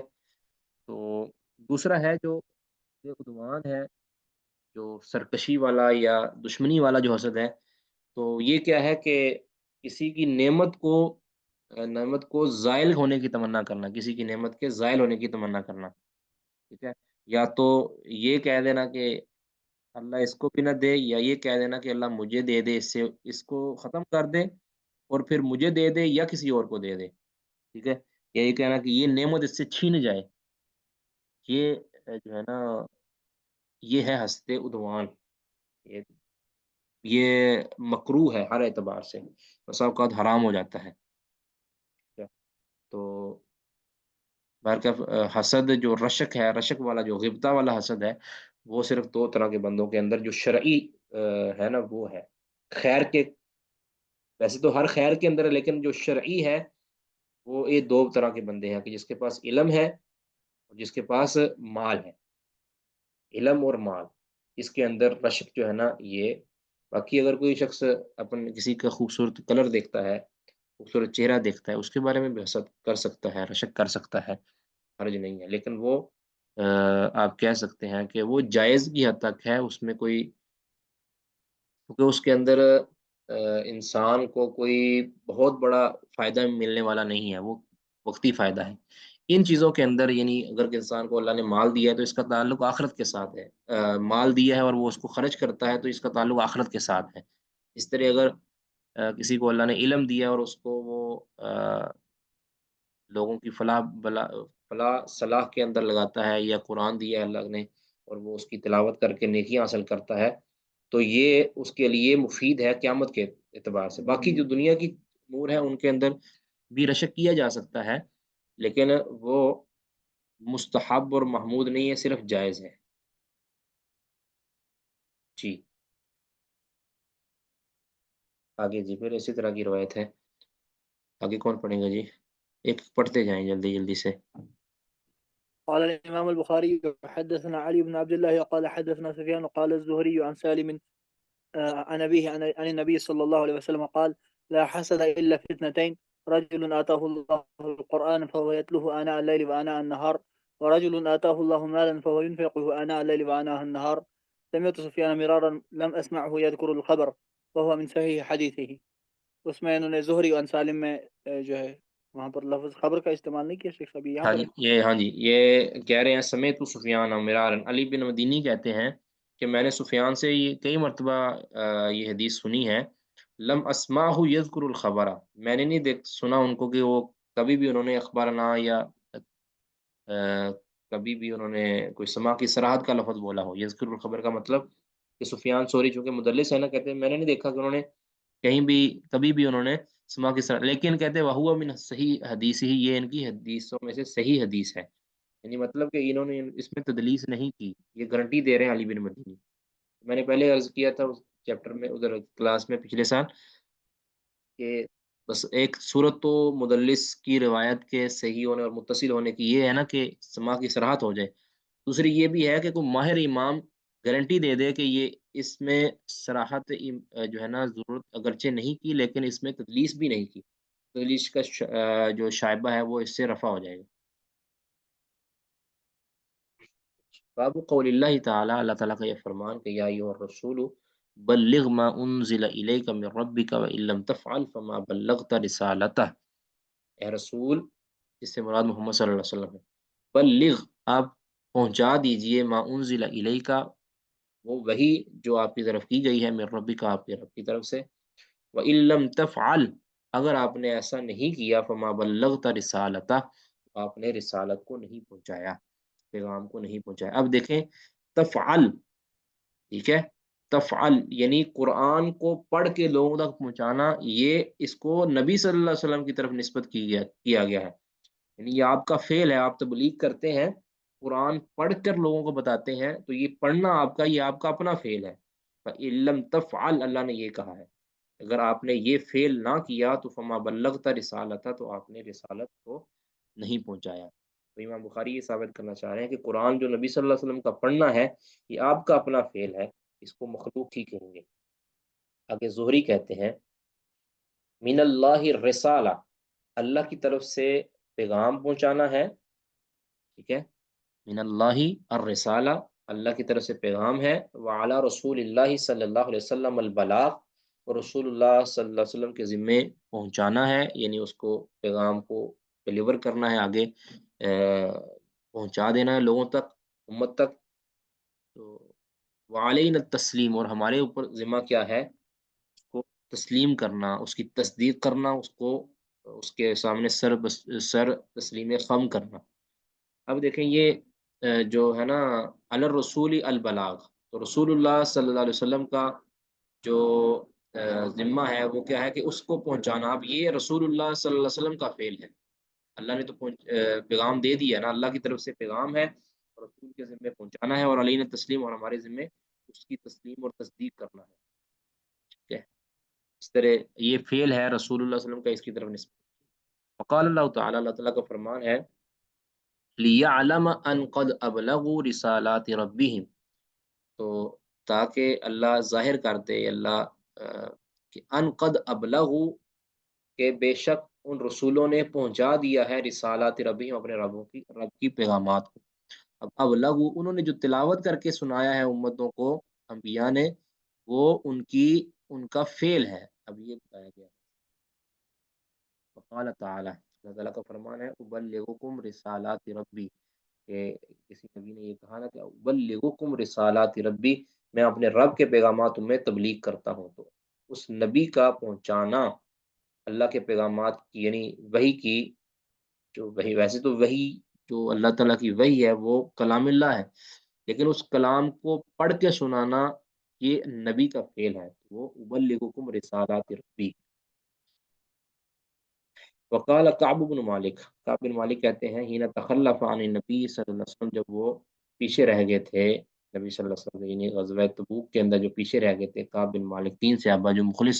تو دوسرا ہے جو یہ عدوان ہے، جو سرکشی والا یا دشمنی والا جو حسد ہے، تو یہ کیا ہے کہ کسی کی نعمت کو زائل ہونے کی تمنا کرنا، کسی کی نعمت کے زائل ہونے کی تمنا کرنا، ٹھیک ہے۔ یا تو یہ کہہ دینا کہ اللہ اس کو بھی نہ دے، یا یہ کہہ دینا کہ اللہ مجھے دے دے، اس سے اس کو ختم کر دے اور پھر مجھے دے دے یا کسی اور کو دے دے، ٹھیک ہے۔ یا یہ کہنا کہ یہ نعمت اس سے چھین جائے، یہ جو ہے نا یہ ہے حسد عدوان، یہ یہ مکروہ ہے ہر اعتبار سے، بسا اوقات حرام ہو جاتا ہے، ٹھیک ہے۔ تو بہرکیف حسد جو رشک ہے، رشک والا جو غبطہ والا حسد ہے، وہ صرف دو طرح کے بندوں کے اندر جو شرعی ہے نا وہ ہے، خیر کے، ویسے تو ہر خیر کے اندر ہے لیکن جو شرعی ہے وہ یہ دو طرح کے بندے ہیں، کہ جس کے پاس علم ہے اور جس کے پاس مال ہے، علم اور مال، اس کے اندر رشک جو ہے نا یہ۔ باقی اگر کوئی شخص اپن کسی کا خوبصورت کلر دیکھتا ہے، خوبصورت چہرہ دیکھتا ہے، اس کے بارے میں بھی حسد کر سکتا ہے، رشک کر سکتا ہے، حرج نہیں ہے، لیکن وہ آپ کہہ سکتے ہیں کہ وہ جائز کی حد تک ہے، اس میں کوئی، کیونکہ اس کے اندر انسان کو کوئی بہت بڑا فائدہ ملنے والا نہیں ہے، وہ وقتی فائدہ ہے ان چیزوں کے اندر، یعنی اگر انسان کو اللہ نے مال دیا ہے تو اس کا تعلق آخرت کے ساتھ ہے، مال دیا ہے اور وہ اس کو خرچ کرتا ہے تو اس کا تعلق آخرت کے ساتھ ہے۔ اس طرح اگر کسی کو اللہ نے علم دیا اور اس کو وہ لوگوں کی فلاح صلاح کے اندر لگاتا ہے، یا قرآن دیا ہے اللہ نے اور وہ اس کی تلاوت کر کے نیکیاں حاصل کرتا ہے، تو یہ اس کے لیے مفید ہے قیامت کے اعتبار سے۔ باقی جو دنیا کی امور ہے ان کے اندر بھی رشک کیا جا سکتا ہے، لیکن وہ مستحب اور محمود نہیں ہے، صرف جائز ہے۔ جی آگے جی پھر اسی طرح کی روایت ہے، آگے کون پڑھے گا جی؟ ایک پڑھتے جائیں جلدی جلدی سے۔ قال الإمام البخاري حدثنا علي بن عبد الله قال حدثنا سفيان قال الزهري عن سالم عن أبيه عن النبي صلى الله عليه وسلم قال لا حسد إلا في اثنتين، رجل آتاه الله القرآن فهو يتلوه آناء الليل وآناء النهار، ورجل آتاه الله مالا فهو ينفقه آناء الليل وآناء النهار. سمعت سفيان مرارا لم أسمعه يذكر الخبر وهو من صحيح حديثه. اس میں انہوں نے زہری اور سالم میں جو ہے وہاں پر لفظ خبر کا استعمال نہیں کیا شیخ صاحب، یہاں ہاں پر جی ہے؟ یہ کہہ رہے ہیں سمیت سفیان مرارن، علی بن مدینی کہتے ہیں کہ میں نے سفیان سے یہ کئی مرتبہ یہ حدیث سنی ہے، لم اسمعہ یذکر الخبر، میں نے نہیں سنا ان کو کہ وہ کبھی بھی انہوں نے اخبارنا یا کبھی بھی انہوں نے کوئی سما کی صراحت کا لفظ بولا ہو۔ یذکر الخبر کا مطلب کہ سفیان سوری چونکہ مدلس ہے نا، کہتے ہیں میں نے نہیں دیکھا کہ انہوں نے کہیں بھی کبھی بھی انہوں نے سما کی صراحت، لیکن کہتے ہیں وہو من صحیح حدیث ہی، یہ ان کی حدیثوں میں سے صحیح حدیث ہے، یعنی مطلب کہ انہوں نے اس میں تدلیس نہیں کی، یہ گارنٹی دے رہے ہیں علی بن مدینی۔ میں نے پہلے عرض کیا تھا اس چیپٹر میں ادھر کلاس میں پچھلے سال کہ بس ایک صورت تو مدلس کی روایت کے صحیح ہونے اور متصل ہونے کی یہ ہے نا کہ سما کی صراحت ہو جائے، دوسری یہ بھی ہے کہ کوئی ماہر امام گارنٹی دے دے کہ یہ اس میں صراحت جو ہے نا ضرورت اگرچہ نہیں کی، لیکن اس میں تدلیس بھی نہیں کی، تدلیس کا جو شائبہ ہے وہ اس سے رفع ہو جائے گا۔ باب قول اللہ تعالیٰ، اللہ تعالیٰ کا یہ فرمان کہ یا ایھا الرسول بلغ ما انزل الیک من ربک وان لم تفعل فما بلغت رسالتہ، اے رسول، اس سے مراد محمد صلی اللہ علیہ وسلم ہے، بلغ، آپ پہنچا دیجئے، ما انزل الیک، وہ وہی جو آپ کی طرف کی گئی ہے، من ربک، آپ کے رب کی طرف سے، وان لم تفعل، اگر آپ نے ایسا نہیں کیا، فما بلغت رسالتہ، آپ نے رسالت کو نہیں پہنچایا، پیغام کو نہیں پہنچایا۔ اب دیکھیں تفعل، ٹھیک ہے، تفعل یعنی قرآن کو پڑھ کے لوگوں تک پہنچانا، یہ اس کو نبی صلی اللہ علیہ وسلم کی طرف نسبت کیا گیا ہے، یعنی یہ آپ کا فعل ہے، آپ تبلیغ کرتے ہیں، قرآن پڑھ کر لوگوں کو بتاتے ہیں، تو یہ پڑھنا آپ کا، یہ آپ کا اپنا فعل ہے۔ فَإِن لَمْ تَفْعَلْ، اللہ نے یہ کہا ہے، اگر آپ نے یہ فعل نہ کیا تو فما بلغت رسالتہ، تو آپ نے رسالت کو نہیں پہنچایا۔ تو امام بخاری یہ ثابت کرنا چاہ رہے ہیں کہ قرآن جو نبی صلی اللہ علیہ وسلم کا پڑھنا ہے، یہ آپ کا اپنا فعل ہے، اس کو مخلوق ہی کہیں گے۔ آگے زہری کہتے ہیں من اللہ الرسالہ، اللہ کی طرف سے پیغام پہنچانا ہے، ٹھیک ہے، من اللہ الرسالہ، اللہ کی طرف سے پیغام ہے، وعلی رسول اللہ صلی اللہ علیہ وسلم البلاغ، اور رسول اللہ صلی اللہ علیہ وسلم کے ذمے پہنچانا ہے، یعنی اس کو پیغام کو ڈلیور کرنا ہے، آگے پہنچا دینا ہے لوگوں تک، امت تک۔ تو وعلینا التسلیم، اور ہمارے اوپر ذمہ کیا ہے، اس کو تسلیم کرنا، اس کی تصدیق کرنا، اس کو اس کے سامنے سر تسلیم خم کرنا۔ اب دیکھیں یہ جو ہے نا علی الرسول البلاغ، تو رسول اللہ صلی اللہ علیہ وسلم کا جو ذمہ ہے وہ کیا ہے کہ اس کو پہنچانا۔ اب یہ رسول اللہ صلی اللہ علیہ وسلم کا فعل ہے، اللہ نے تو پیغام دے دیا نا، اللہ کی طرف سے پیغام ہے، اور رسول کے ذمے پہنچانا ہے، اور علی نے تسلیم، اور ہمارے ذمے اس کی تسلیم اور تصدیق کرنا ہے، ٹھیک ہے۔ اس طرح یہ فعل ہے رسول اللہ صلی اللہ علیہ وسلم کا، اس کی طرف نسبت۔ وقال اللہ تعالیٰ، اللہ تعالیٰ کا فرمان ہے لِيَعْلَمَ أَنْ قَدْ أَبْلَغُوا رِسَالَاتِ رَبِّهِمْ، تو تاکہ اللہ ظاہر کر دے، اللہ کہ ان قد ابلغوا، کہ بے شک ان رسولوں نے پہنچا دیا ہے، رسالات ربہم، اپنے رب کی پیغامات کو۔ اب ابلغوا، انہوں نے جو تلاوت کر کے سنایا ہے امتوں کو، انبیاء نے، وہ ان کا فعل ہے، اب یہ بتایا گیا ہے۔ وقال تعالی، اللہ تعالیٰ کا فرمان ہے ابلغکم رسالات ربی، کہ کسی نبی نے یہ کہا نا کہ ابلغکم رسالات ربی، میں اپنے رب کے پیغامات میں تبلیغ کرتا ہوں، تو اس نبی کا پہنچانا اللہ کے پیغامات کی، یعنی وحی کی، جو وحی، ویسے تو وحی جو اللہ تعالیٰ کی وحی ہے وہ کلام اللہ ہے، لیکن اس کلام کو پڑھ کے سنانا یہ نبی کا فعل ہے، وہ ابلغکم رسالات ربی۔ وقال کعب بن مالک، کعب بن مالک کہتے ہیں حین تخلف عن النبی صلی اللہ علیہ وسلم، جب وہ پیچھے رہ گئے تھے نبی صلی اللہ علیہ وسلم، یعنی غزوہ تبوک کے اندر جو پیچھے رہ گئے تھے کعب بن مالک، 3 صحابہ جو مخلص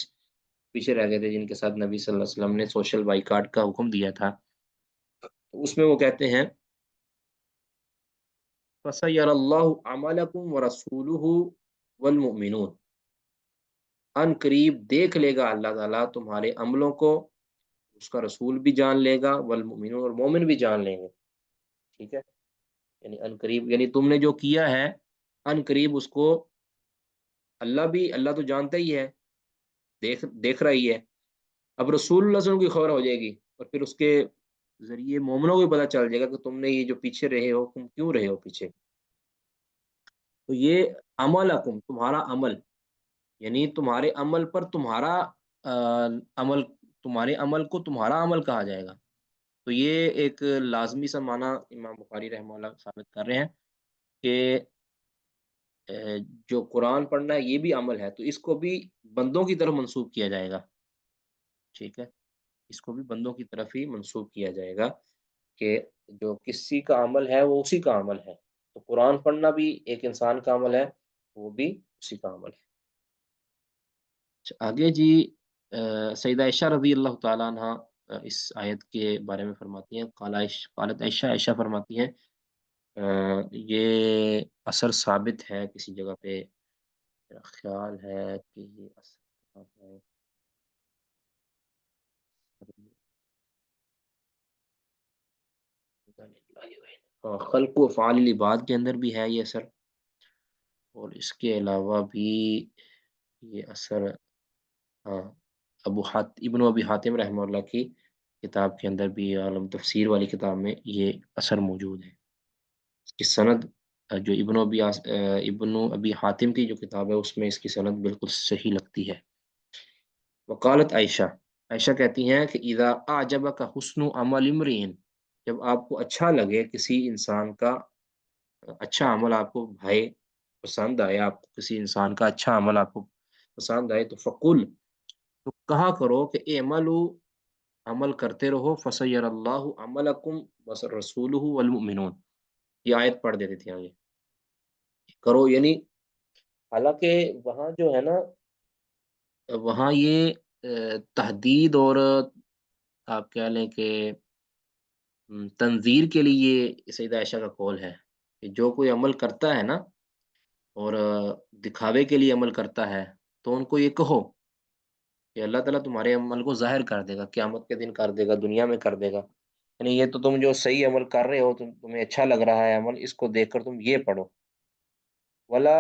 پیچھے رہ گئے تھے جن کے ساتھ نبی صلی اللہ علیہ وسلم نے سوشل بائیکاٹ کا حکم دیا تھا، تو اس میں وہ کہتے ہیں فَسَيَرَ اللَّهُ عَمَلَكُمْ وَرَسُولُهُ وَالْمُؤْمِنُونَ، ان قریب دیکھ لے گا اللہ تعالیٰ تمہارے عملوں کو، اس کا رسول بھی جان لے گا، والمؤمنون، اور مومن بھی جان لیں گے، ٹھیک ہے، یعنی ان قریب، یعنی تم نے جو کیا ہے ان قریب اس کو اللہ تو جانتا ہی ہے، دیکھ رہا ہی ہے، اب رسول اللہ صلی اللہ علیہ وسلم کی خبر ہو جائے گی، اور پھر اس کے ذریعے مومنوں کو بھی پتہ چل جائے گا کہ تم نے یہ جو پیچھے رہے ہو، تم کیوں رہے ہو پیچھے، تو یہ عملکم، تمہارا عمل، یعنی تمہارے عمل پر تمہارا عمل، تمہارے عمل کو تمہارا عمل کہا جائے گا، تو یہ ایک لازمی سا معنی امام بخاری رحمہ اللہ ثابت کر رہے ہیں کہ جو قرآن پڑھنا ہے یہ بھی عمل ہے، تو اس کو بھی بندوں کی طرف منسوب کیا جائے گا، ٹھیک ہے، اس کو بھی بندوں کی طرف ہی منسوب کیا جائے گا کہ جو کسی کا عمل ہے وہ اسی کا عمل ہے، تو قرآن پڑھنا بھی ایک انسان کا عمل ہے، وہ بھی اسی کا عمل ہے۔ آگے جی سیدہ عائشہ رضی اللہ تعالیٰ عنہ اس آیت کے بارے میں فرماتی ہیں، قالت عائشہ، عائشہ فرماتی ہیں یہ اثر ثابت ہے کسی جگہ پہ، میرا خیال ہے کہ یہ اثر ہے خلق و افعال العباد کے اندر بھی ہے یہ اثر، اور اس کے علاوہ بھی یہ اثر، ہاں، ابن ابی حاتم رحمہ اللہ کی کتاب کے اندر بھی، عالم تفسیر والی کتاب میں یہ اثر موجود ہے، اس کی سند جو ابن ابی حاتم کی جو کتاب ہے اس میں اس کی سند بالکل صحیح لگتی ہے۔ وقالت عائشہ، عائشہ کہتی ہیں کہ اذا اعجبک حسن عمل امرئ، جب آپ کو اچھا لگے کسی انسان کا اچھا عمل، آپ کو بھائے، پسند آئے، آپ کو کسی انسان کا اچھا عمل آپ کو پسند آئے، تو فقل، تو کہا کرو کہ اعملوا، عمل کرتے رہو، فسیر اللہ عملکم رسولہ والمؤمنون، یہ آیت پڑھ دیتے تھے آگے، کرو، یعنی حالانکہ وہاں جو ہے نا، وہاں یہ تحدید اور آپ کہہ لیں کہ تنذیر کے لیے سیدہ عائشہ کا قول ہے کہ جو کوئی عمل کرتا ہے نا اور دکھاوے کے لیے عمل کرتا ہے، تو ان کو یہ کہو کہ اللہ تعالیٰ تمہارے عمل کو ظاہر کر دے گا، قیامت کے دن کر دے گا، دنیا میں کر دے گا، یعنی یہ تو تم جو صحیح عمل کر رہے ہو، تمہیں اچھا لگ رہا ہے عمل، اس کو دیکھ کر تم یہ پڑھو، ولا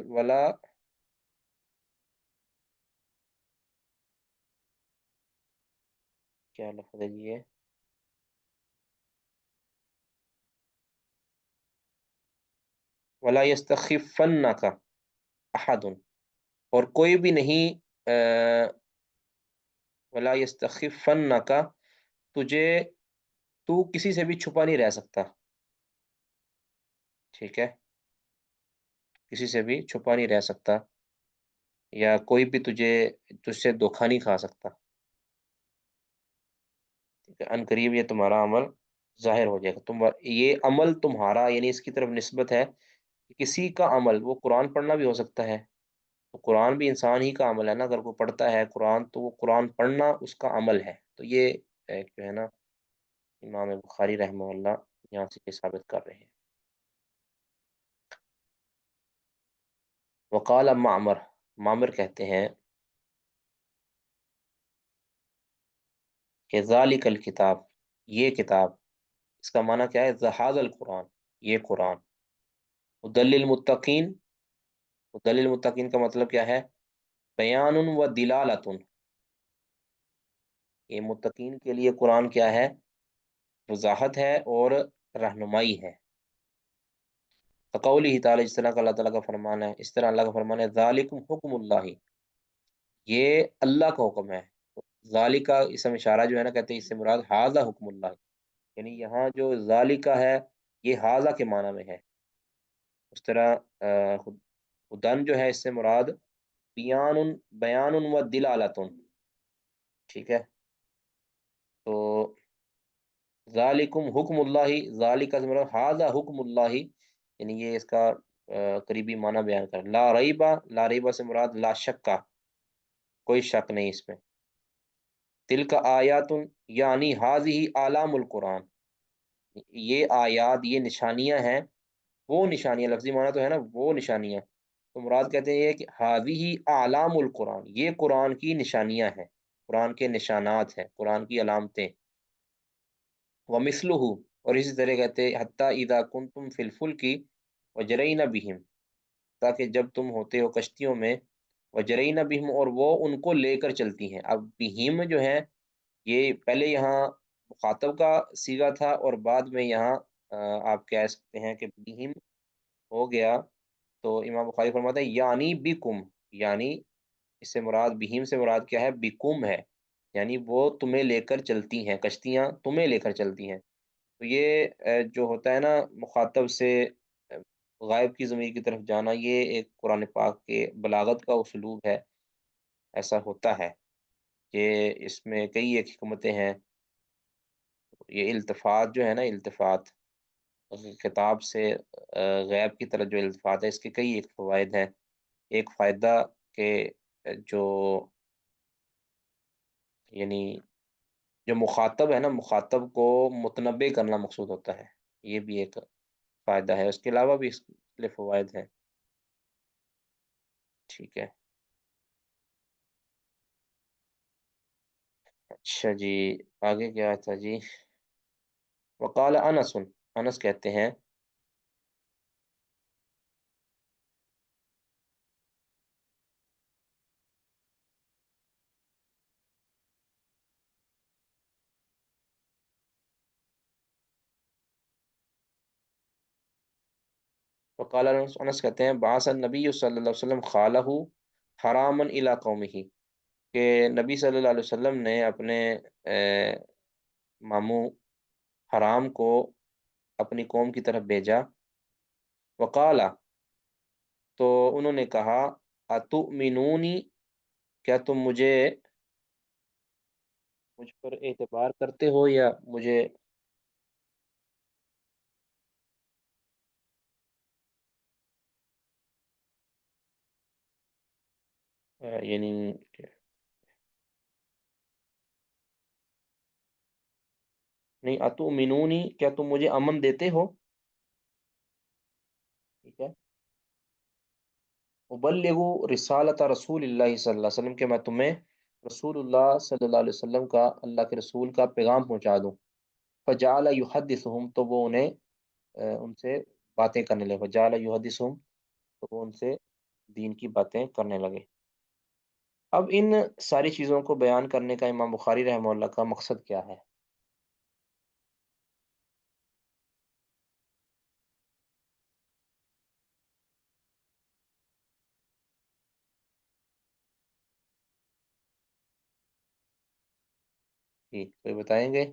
ولا کیا لفظ ہے یہ، ولا یستخفنک احد، اور کوئی بھی نہیں ولا یستخفنک، تجھے، تو کسی سے بھی چھپا نہیں رہ سکتا، ٹھیک ہے، کسی سے بھی چھپا نہیں رہ سکتا، یا کوئی بھی تجھ سے دھوکا نہیں کھا سکتا، ٹھیک ہے، ان قریب یہ تمہارا عمل ظاہر ہو جائے گا، یہ عمل تمہارا، یعنی اس کی طرف نسبت ہے کہ کسی کا عمل، وہ قرآن پڑھنا بھی ہو سکتا ہے، تو قرآن بھی انسان ہی کا عمل ہے نا، اگر کوئی پڑھتا ہے قرآن تو وہ قرآن پڑھنا اس کا عمل ہے، تو یہ جو ہے نا امام بخاری رحمہ اللہ یہاں سے یہ ثابت کر رہے ہیں۔ وقال معمر، معمر کہتے ہیں کہ ذالک الکتاب، یہ کتاب، اس کا معنی کیا ہے، ذہذا القرآن، یہ قرآن، ہدی للمتقین، ہدی للمتقین کا مطلب کیا ہے، بیان و دلالت، یہ متقین کے لیے قرآن کیا ہے، وضاحت ہے اور رہنمائی ہے، قولی تعالی، جس طرح کا اللہ تعالیٰ کا فرمان ہے، اس طرح اللہ کا فرمان ہے، ذالکم حکم اللہ، یہ اللہ کا حکم ہے، ذالکا اسم اشارہ جو ہے نا، کہتے ہیں اس سے مراد ھذا حکم اللہ، یعنی یہاں جو ذالکا ہے یہ ھذا کے معنی میں ہے، اس طرح ہدن جو ہے اس سے مراد بیان و دلالتن، ٹھیک ہے. تو ذالکم حکم اللہ، ذالک سے مراد ھذا حکم اللہ، یعنی یہ اس کا قریبی معنی بیان کر. لا ریبہ، لا ریبہ سے مراد لا شک کا، کوئی شک نہیں اس میں. تلک آیات، یعنی ھذہ اعلام القرآن، یہ آیات، یہ نشانیاں ہیں، وہ نشانیاں، لفظی معنی تو ہے نا وہ نشانیاں، تو مراد کہتے ہیں یہ کہ ھذہ اعلام القرآن، یہ قرآن کی نشانیاں ہیں، قرآن کے نشانات ہیں، قرآن کی علامتیں. ومثلہ، اور اسی طرح کہتے ہیں حتیٰ اذا کنتم فی الفلک وجرین بہم، تاکہ جب تم ہوتے ہو کشتیوں میں، وجرین بہم، اور وہ ان کو لے کر چلتی ہیں. اب بہم جو ہے یہ پہلے یہاں مخاطب کا صیغہ تھا، اور بعد میں یہاں آپ کہہ سکتے ہیں کہ بہم ہو گیا. تو امام بخاری فرماتا ہے یعنی بکم، یعنی اس سے مراد، بہیم سے مراد کیا ہے؟ بکم ہے، یعنی وہ تمہیں لے کر چلتی ہیں، کشتیاں تمہیں لے کر چلتی ہیں. تو یہ جو ہوتا ہے نا مخاطب سے غائب کی ضمیر کی طرف جانا، یہ ایک قرآن پاک کے بلاغت کا اسلوب ہے، ایسا ہوتا ہے کہ اس میں کئی ایک حکمتیں ہیں. یہ التفات جو ہے نا، التفات خطاب سے غیب کی طرف جو التفات ہے، اس کے کئی ایک فوائد ہیں. ایک فائدہ کہ جو یعنی جو مخاطب ہے نا، مخاطب کو متنبع کرنا مقصود ہوتا ہے، یہ بھی ایک فائدہ ہے. اس کے علاوہ بھی اس کے فوائد ہیں. ٹھیک ہے. اچھا جی، آگے کیا تھا جی؟ وقال انس، انس کہتے ہیں وقال انس، انس کہتے ہیں بعث النبی صلی اللہ علیہ وسلم خالہ حراما الی قومہ، کہ نبی صلی اللہ علیہ وسلم نے اپنے ماموں حرام کو اپنی قوم کی طرف بھیجا. وقالا، تو انہوں نے کہا اتؤمنونی، کیا تم مجھ پر اعتبار کرتے ہو، یا مجھے یعنی نہیں، اتؤمنونی، کیا تم مجھے امن دیتے ہو. ٹھیک ہے. ابلغوا رسالت رسول اللہ صلی اللہ علیہ وسلم، کہ میں تمہیں رسول اللہ صلی اللہ علیہ وسلم کا، اللہ کے رسول کا پیغام پہنچا دوں. فجعل یحدثهم، تو وہ انہیں ان سے باتیں کرنے لگے. فجعل یحدثهم، تو وہ ان سے دین کی باتیں کرنے لگے. اب ان ساری چیزوں کو بیان کرنے کا امام بخاری رحمہ اللہ کا مقصد کیا ہے؟ جی کوئی بتائیں گے؟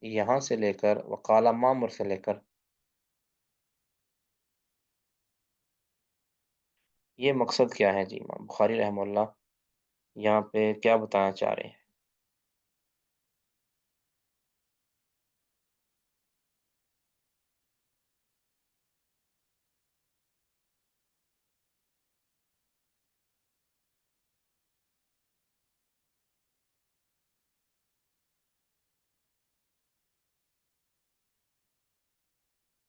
یہاں سے لے کر وقال مامر سے لے کر، یہ مقصد کیا ہے جی امام بخاری رحمہ اللہ یہاں پہ کیا بتانا چاہ رہے ہیں؟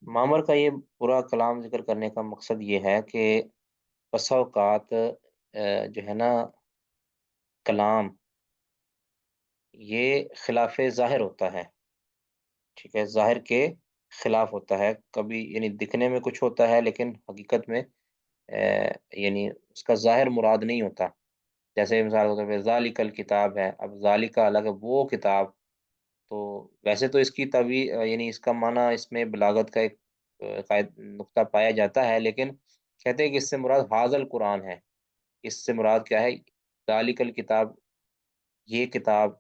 مامر کا یہ پورا کلام ذکر کرنے کا مقصد یہ ہے کہ بسا اوقات جو ہے نا کلام، یہ خلاف ظاہر ہوتا ہے. ٹھیک ہے، ظاہر کے خلاف ہوتا ہے. کبھی یعنی دکھنے میں کچھ ہوتا ہے لیکن حقیقت میں یعنی اس کا ظاہر مراد نہیں ہوتا. جیسے مثال کے طور پہ ذالک الکتاب ہے، اب ذالک الگ ہے، وہ کتاب. تو ویسے تو اس کی یعنی اس کا معنی اس میں بلاغت کا ایک قائد نقطہ پایا جاتا ہے، لیکن کہتے ہیں کہ اس سے مراد حاضر القرآن ہے. اس سے مراد کیا ہے؟ ذالک الکتاب، یہ کتاب.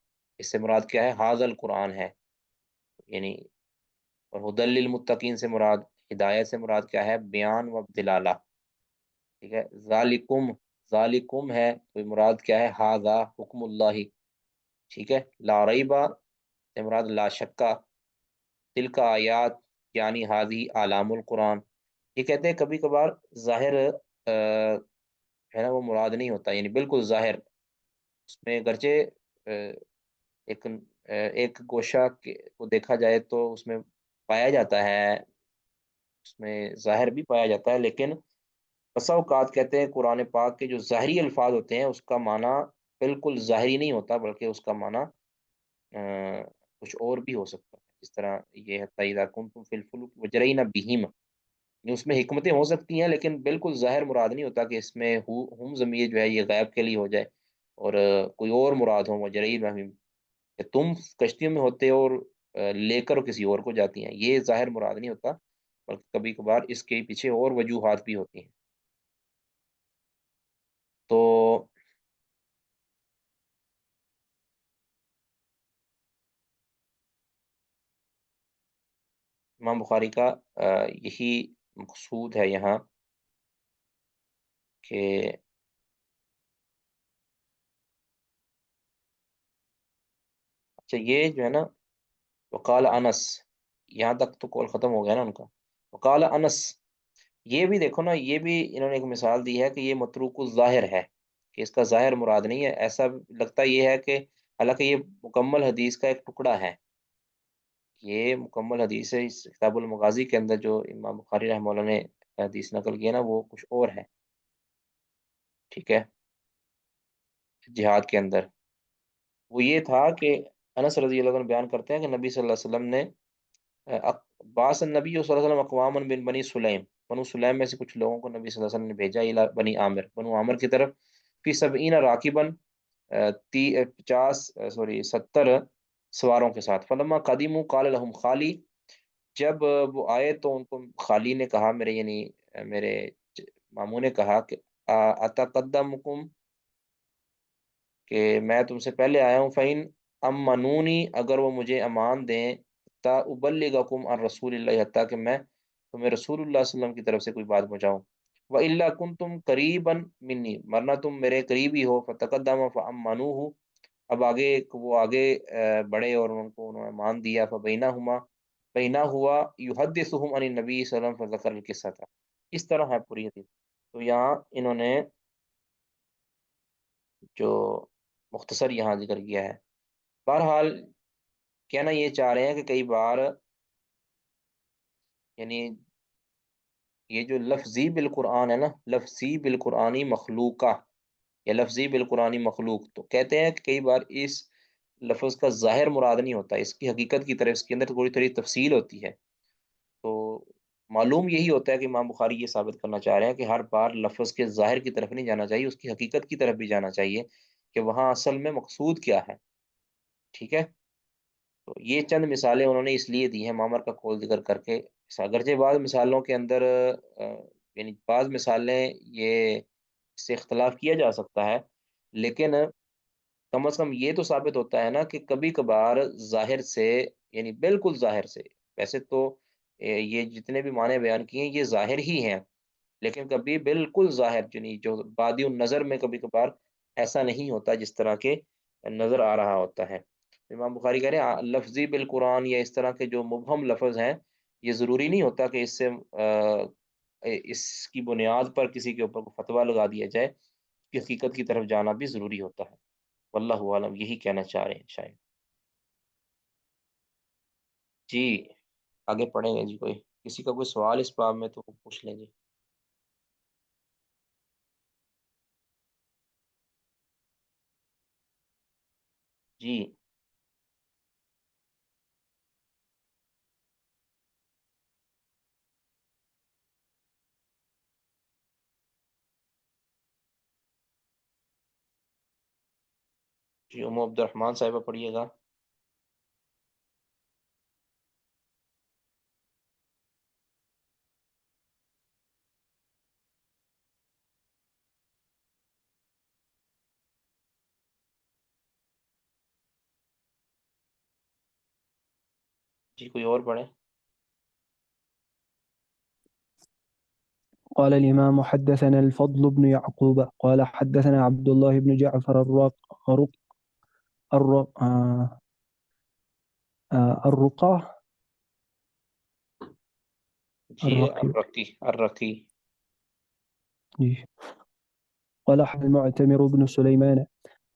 اس سے مراد کیا ہے؟ حاضل قرآن ہے، یعنی اور ہدل للمتقین سے مراد، ہدایت سے مراد کیا ہے؟ بیان و دلالہ، ٹھیک ہے۔ ذالکم، ذالکم ہے تو مراد کیا ہے؟ ہاذا حکم اللہ، ٹھیک ہے۔ لا ریبا سے مراد لا شکا، تلک آیات یعنی ہادی علام القرآن۔ یہ کہتے ہیں کبھی کبھار ظاہر ہے نا وہ مراد نہیں ہوتا، یعنی بالکل ظاہر، اس میں گرچہ ایک ایک گوشہ کو دیکھا جائے تو اس میں پایا جاتا ہے، اس میں ظاہر بھی پایا جاتا ہے، لیکن بسا اوقات کہتے ہیں قرآن پاک کے جو ظاہری الفاظ ہوتے ہیں اس کا معنی بالکل ظاہری نہیں ہوتا، بلکہ اس کا معنی کچھ اور بھی ہو سکتا ہے، جس طرح یہ ہے فَإِذَا كُنتُمْ فِي الْفُلْكِ وَجَرَيْنَ بِهِمْ، اس میں حکمتیں ہو سکتی ہیں لیکن بالکل ظاہر مراد نہیں ہوتا کہ اس میں ہم ضمیر جو ہے یہ غائب کے لیے ہو جائے اور کوئی اور مراد ہو، وَجَرَيْنَ بِهِمْ کہ تم کشتیوں میں ہوتے ہو اور لے کر کسی اور کو جاتی ہیں، یہ ظاہر مراد نہیں ہوتا، بلکہ کبھی کبھار اس کے پیچھے اور وجوہات بھی ہوتی ہیں۔ تو امام بخاری کا یہی مقصود ہے یہاں کہ اچھا یہ جو ہے نا وقال انس، یہاں تک تو کال ختم ہو گیا نا ان کا۔ وقال انس، یہ بھی دیکھو نا، یہ بھی انہوں نے ایک مثال دی ہے کہ یہ متروک الظاہر ہے، کہ اس کا ظاہر مراد نہیں ہے، ایسا لگتا یہ ہے کہ حالانکہ یہ مکمل حدیث کا ایک ٹکڑا ہے، یہ مکمل حدیث ہے، اس کتاب المغازی کے اندر جو امام بخاری رحمہ اللہ نے حدیث نقل کیا نا وہ کچھ اور ہے، ٹھیک ہے، جہاد کے اندر وہ یہ تھا کہ انس رضی اللہ عنہ بیان کرتے ہیں کہ نبی صلی اللہ علیہ وسلم نے باس النبی صلی اللہ علیہ وسلم اقوام بن بنی سلیم، بنو سلیم میں سے کچھ لوگوں کو نبی صلی اللہ علیہ وسلم نے بھیجا الی بنی عامر، بنو عامر کی طرف، فی سبعین راکبن 70 سواروں کے ساتھ، فلما قدیموا قال لهم خالی، جب وہ آئے تو ان کو خالی نے کہا، میرے یعنی میرے ماموں نے کہا کہ اتقدمکم، کہ میں تم سے پہلے آیا ہوں، فَإِنْ أَمَّنُونِي، اگر وہ مجھے امان دیں، تا أُبَلِّغَكُمْ عَنْ رسول اللہ، حتیٰ کہ میں تمہیں رسول اللہ صلی اللہ علیہ وسلم کی طرف سے کوئی بات پہنچاؤں، وَإِلَّا كُنْتُمْ قَرِيبًا مِنِّي، ورنہ تم میرے قریب ہی ہو، فَتَقَدَّمَ فَأَمَّنُوهُ، اب آگے وہ آگے بڑھے اور ان کو انہوں نے مان دیا، فَبَيْنَهُمَا بَيْنَا ہوا يُحَدِّثُهُمْ عَنِ النَّبِيِّ صلی اللہ علیہ وسلم فَذَكَرَ الْقِصَّةَ، اس طرح ہے پوری حدیث۔ تو یہاں انہوں نے جو مختصر یہاں ذکر کیا ہے، بہرحال کہنا یہ چاہ رہے ہیں کہ کئی بار یعنی یہ جو لفظی بالقرآن ہے نا، لفظی بالقرآنی مخلوقہ یا لفظی بالقرآنی مخلوق، تو کہتے ہیں کہ کئی بار اس لفظ کا ظاہر مراد نہیں ہوتا، اس کی حقیقت کی طرف اس کے اندر تھوڑی تھوڑی تفصیل ہوتی ہے، تو معلوم یہی ہوتا ہے کہ امام بخاری یہ ثابت کرنا چاہ رہے ہیں کہ ہر بار لفظ کے ظاہر کی طرف نہیں جانا چاہیے، اس کی حقیقت کی طرف بھی جانا چاہیے کہ وہاں اصل میں مقصود کیا ہے، ٹھیک ہے۔ تو یہ چند مثالیں انہوں نے اس لیے دی ہیں معمر کا قول ذکر کر کے، اگرچہ بعض مثالوں کے اندر یعنی بعض مثالیں یہ اس سے اختلاف کیا جا سکتا ہے، لیکن کم از کم یہ تو ثابت ہوتا ہے نا کہ کبھی کبھار ظاہر سے، یعنی بالکل ظاہر سے، ویسے تو یہ جتنے بھی معنی بیان کیے ہیں یہ ظاہر ہی ہیں، لیکن کبھی بالکل ظاہر یعنی جو بادی النظر میں کبھی کبھار ایسا نہیں ہوتا جس طرح کے نظر آ رہا ہوتا ہے۔ امام بخاری کہہ رہے ہیں لفظی بالقرآن یا اس طرح کے جو مبہم لفظ ہیں، یہ ضروری نہیں ہوتا کہ اس سے اس کی بنیاد پر کسی کے اوپر فتویٰ لگا دیا جائے، اس کی حقیقت کی طرف جانا بھی ضروری ہوتا ہے، واللہ عالم، یہی کہنا چاہ رہے ہیں شاید۔ جی آگے پڑھیں گے جی، کوئی کسی کا کوئی سوال اس باب میں تو پوچھ لیں جی۔ جی جی ام عبد الرحمن صاحبہ پڑھیے گا۔ جی کوئی اور پڑھے؟ قال الإمام حدثنا الفضل بن يعقوب قال حدثنا عبد الله بن جعفر الرقى جی الرقي الرقی قال المعتمر بن سليمان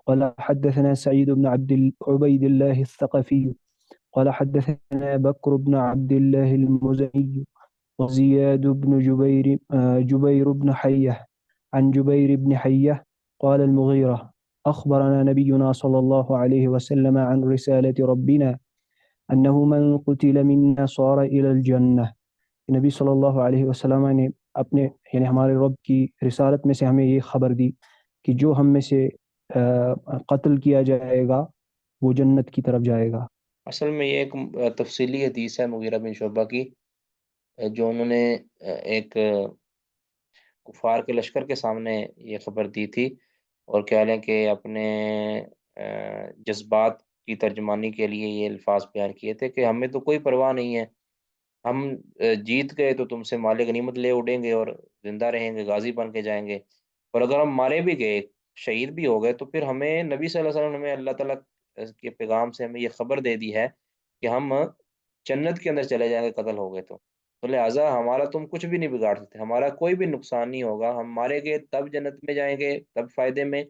قال حدثنا سعيد بن عبيد الله الثقفي قال حدثنا بكر بن عبد الله المزني وزياد بن جبير بن حية عن جبير بن حية قال المغيرة أخبرنا نبينا صلى الله عليه وسلم عن رسالة ربنا أنه من قتل منا صار إلى الجنة. نبی صلی اللہ علیہ وسلم نے اپنے یعنی ہمارے رب کی رسالت میں سے ہمیں یہ خبر دی کہ جو ہم میں سے قتل کیا جائے گا وہ جنت کی طرف جائے گا. اصل میں یہ ایک تفصیلی حدیث ہے مغیرہ بن شعبہ کی، جو انہوں نے ایک کفار کے لشکر کے سامنے یہ خبر دی تھی، اور کہہ لیں کہ اپنے جذبات کی ترجمانی کے لیے یہ الفاظ بیان کیے تھے کہ ہمیں تو کوئی پرواہ نہیں ہے، ہم جیت گئے تو تم سے مال غنیمت لے اڑیں گے اور زندہ رہیں گے، غازی بن کے جائیں گے، اور اگر ہم مارے بھی گئے، شہید بھی ہو گئے، تو پھر ہمیں نبی صلی اللہ علیہ وسلم نے اللہ تعالیٰ کے پیغام سے ہمیں یہ خبر دے دی ہے کہ ہم جنت کے اندر چلے جائیں گے قتل ہو گئے تو لہٰذا ہمارا تم کچھ بھی نہیں بگاڑ سکتے، ہمارا کوئی بھی نقصان نہیں ہوگا، ہم مارے گئے تب جنت میں جائیں گے، تب فائدے میں،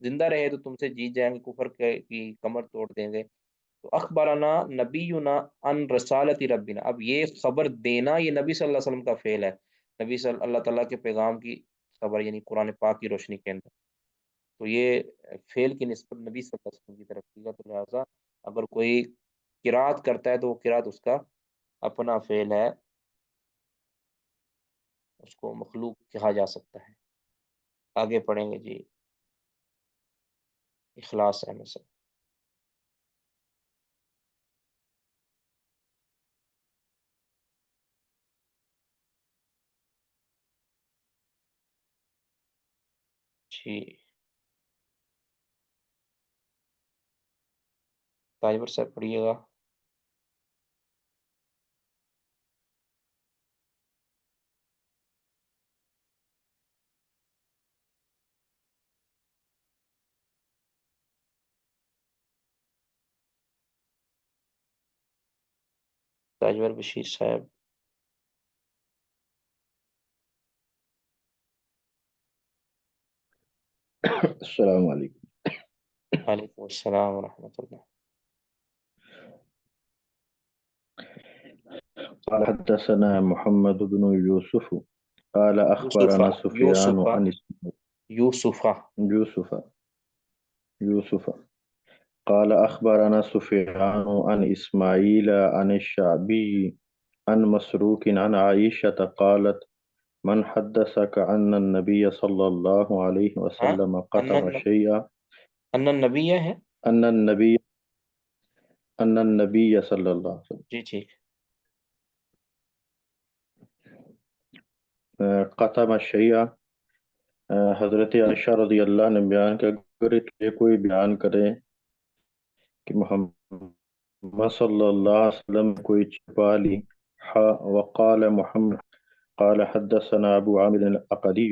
زندہ رہے تو تم سے جیت جائیں گے، کفر کی کمر توڑ دیں گے. تو اخبرنا نبینا ان رسالت ربنا، اب یہ خبر دینا یہ نبی صلی اللہ علیہ وسلم کا فعل ہے، نبی صلی اللہ تعالیٰ کے پیغام کی خبر، یعنی قرآن پاک کی روشنی کے اندر، تو یہ فعل کی نسبت نبی صلی اللہ علیہ وسلم کی طرف کی گا. تو لہٰذا اگر کوئی قرات کرتا ہے تو وہ قرات اس کا اپنا فعل ہے، اس کو مخلوق کہا جا سکتا ہے. آگے پڑھیں گے جی، اخلاص ہے مثلا. جی تاجور صاحب پڑھیے گا. تاجور بشیر صاحب. السلام علیکم. وعلیکم السلام ورحمۃ اللہ. قال حدثنا محمد بن يوسف قال أخبرنا سفيان عن يوسف قال أخبرنا سفيان عن إسماعيل عن الشعبي عن مسروق عن عائشة قالت من حدثك أن النبي صلى الله عليه وسلم قتل شيئا ان النبی ہے أن النبي صلى الله عليه وسلم جی ٹھیک. قتم شیعہ، حضرت عائشہ رضی اللہ عنہ نے بیان کیا اگر یہ کوئی بیان کرے کہ محمد صلی اللہ علیہ وسلم کوئی چھپا لی. وقال محمد قال حدثنا ابو عامر العقدی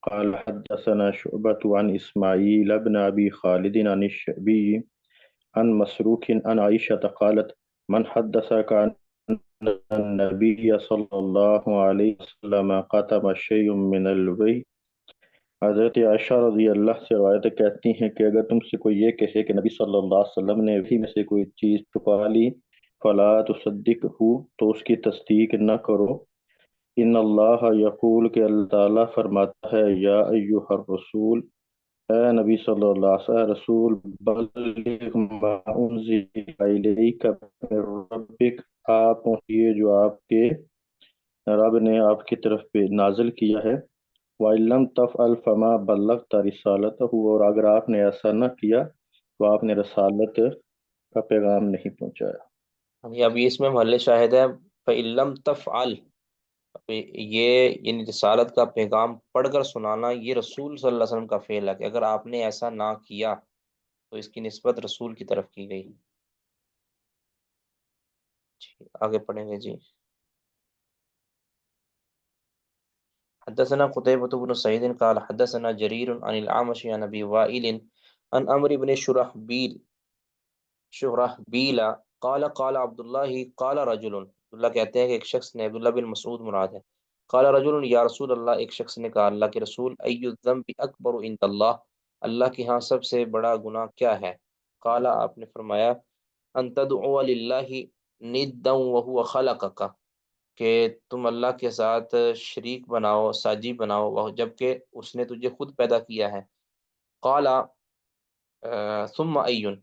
قال حدثنا شعبة عن اسماعیل بن ابی خالد عن الشعبی عن مسروق عن عائشة قالت من حدثك عن النبی صلی اللہ علیہ وسلم قتم شیء من الوحی. حضرت عائشہ رضی اللہ سے روایت کہتی ہیں کہ اگر تم سے کوئی یہ کہے کہ نبی صلی اللہ علیہ وسلم نے وحی میں سے کوئی چیز چھپا لی فلا تصدقہ تو اس کی تصدیق نہ کرو. ان اللہ یقول کہ اللہ تعالیٰ فرماتا ہے یا ایہا الرسول اے نبی صلی اللہ علیہ وسلم رسول بلغ ما انزل الیک من ربک آپ پہنچیے جو آپ کے رب نے آپ کی طرف پہ نازل کیا ہے. وَإِن لَمْ تَفْعَلْ فَمَا بَلَّغْتَ رِسَالَتَهُ اور اگر آپ نے ایسا نہ کیا تو آپ نے رسالت کا پیغام نہیں پہنچایا. اب اس میں محل شاہد ہے فَإِن لَمْ تَفْعَلْ، یہ یعنی رسالت کا پیغام پڑھ کر سنانا یہ رسول صلی اللہ علیہ وسلم کا فعل ہے کہ اگر آپ نے ایسا نہ کیا تو اس کی نسبت رسول کی طرف کی گئی. جی آگے پڑھیں گے جی. حدثنا قتيبة بن سعيد قال حدثنا جرير عن الأعمش عن أبي وائل عن عمرو بن شرحبیل قال قال عبداللہ قال رجل، عبداللہ کہتے ہیں کہ ایک شخص نے، عبداللہ بن مسعود مراد ہے، قال رجل یا رسول اللہ، ایک شخص نے کہا اللہ کے رسول، ای الذنب اکبر عند اللہ، اللہ کے ہاں سب سے بڑا گناہ کیا ہے؟ قال آپ نے فرمایا ان تدعو للہ ندا وهو خلقک، کہ تم اللہ کے ساتھ شریک بناؤ، ساجی بناؤ، جبکہ اس نے تجھے خود پیدا کیا ہے. قال ثم ایون،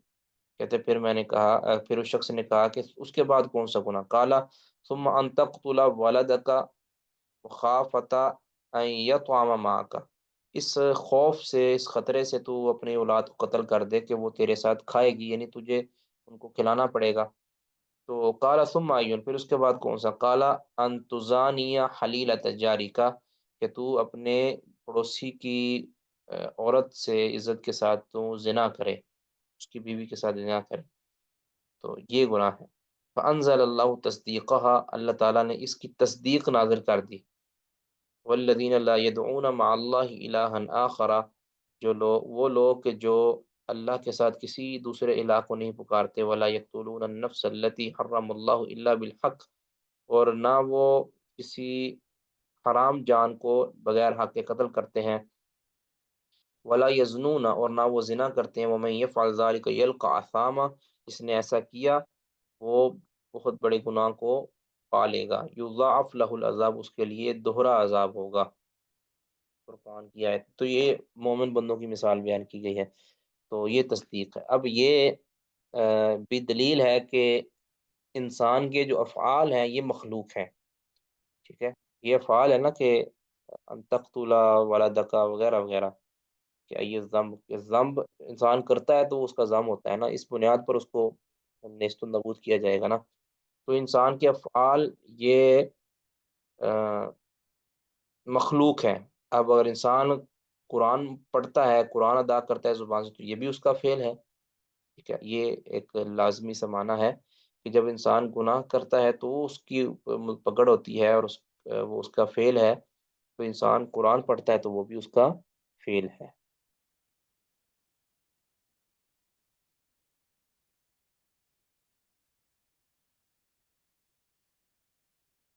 کہتے پھر میں نے کہا، پھر اس شخص نے کہا کہ اس کے بعد کون سا گناہ؟ قالا ثم ان تقتل ولدک مخافۃ ان یطعم معک، اس خوف سے، اس خطرے سے تو اپنی اولاد کو قتل کر دے کہ وہ تیرے ساتھ کھائے گی، یعنی تجھے ان کو کھلانا پڑے گا. تو قالا ثم ایون، پھر اس کے بعد کون سا؟ قالا ان تزانی حلیلۃ جارک، کہ تو اپنے پڑوسی کی عورت سے عزت کے ساتھ تو زنا کرے، اس کی بیوی کے ساتھ زنا کرے، تو یہ گناہ ہے. فانزل اللہ تصدیقها، اللہ تعالیٰ نے اس کی تصدیق نازل کر دی. والذین لا يدعون مع اللہ الہا آخر، وہ لوگ کہ جو اللہ کے ساتھ کسی دوسرے الہ کو نہیں پکارتے. ولا یقتلون النفس التي حرم اللہ الا بالحق، اور نہ وہ کسی حرام جان کو بغیر حق کے قتل کرتے ہیں. ولا یزنون، اور نہ وہ زنا کرتے ہیں. ومن یفعل ذلک یلقى اثاما، جس نے ایسا کیا وہ بہت بڑے گناہ کو پالے گا. یضاعف له العذاب، اس کے لیے دوہرا عذاب ہوگا. قرآن کی آیت. تو یہ مومن بندوں کی مثال بیان کی گئی ہے، تو یہ تصدیق ہے. اب یہ بھی دلیل ہے کہ انسان کے جو افعال ہیں یہ مخلوق ہیں. ٹھیک ہے، یہ افعال ہے نا کہ ان تقتل ولدک وغیرہ وغیرہ، کہ یہ ذنب انسان کرتا ہے تو اس کا ذم ہوتا ہے نا، اس بنیاد پر اس کو نیست و نبود کیا جائے گا نا. تو انسان کے افعال یہ مخلوق ہیں. اب اگر انسان قرآن پڑھتا ہے، قرآن ادا کرتا ہے زبان سے، تو یہ بھی اس کا فعل ہے. ٹھیک ہے، یہ ایک لازمی سا معنی ہے کہ جب انسان گناہ کرتا ہے تو اس کی پکڑ ہوتی ہے، اور وہ اس کا فعل ہے. تو انسان قرآن پڑھتا ہے تو وہ بھی اس کا فعل ہے.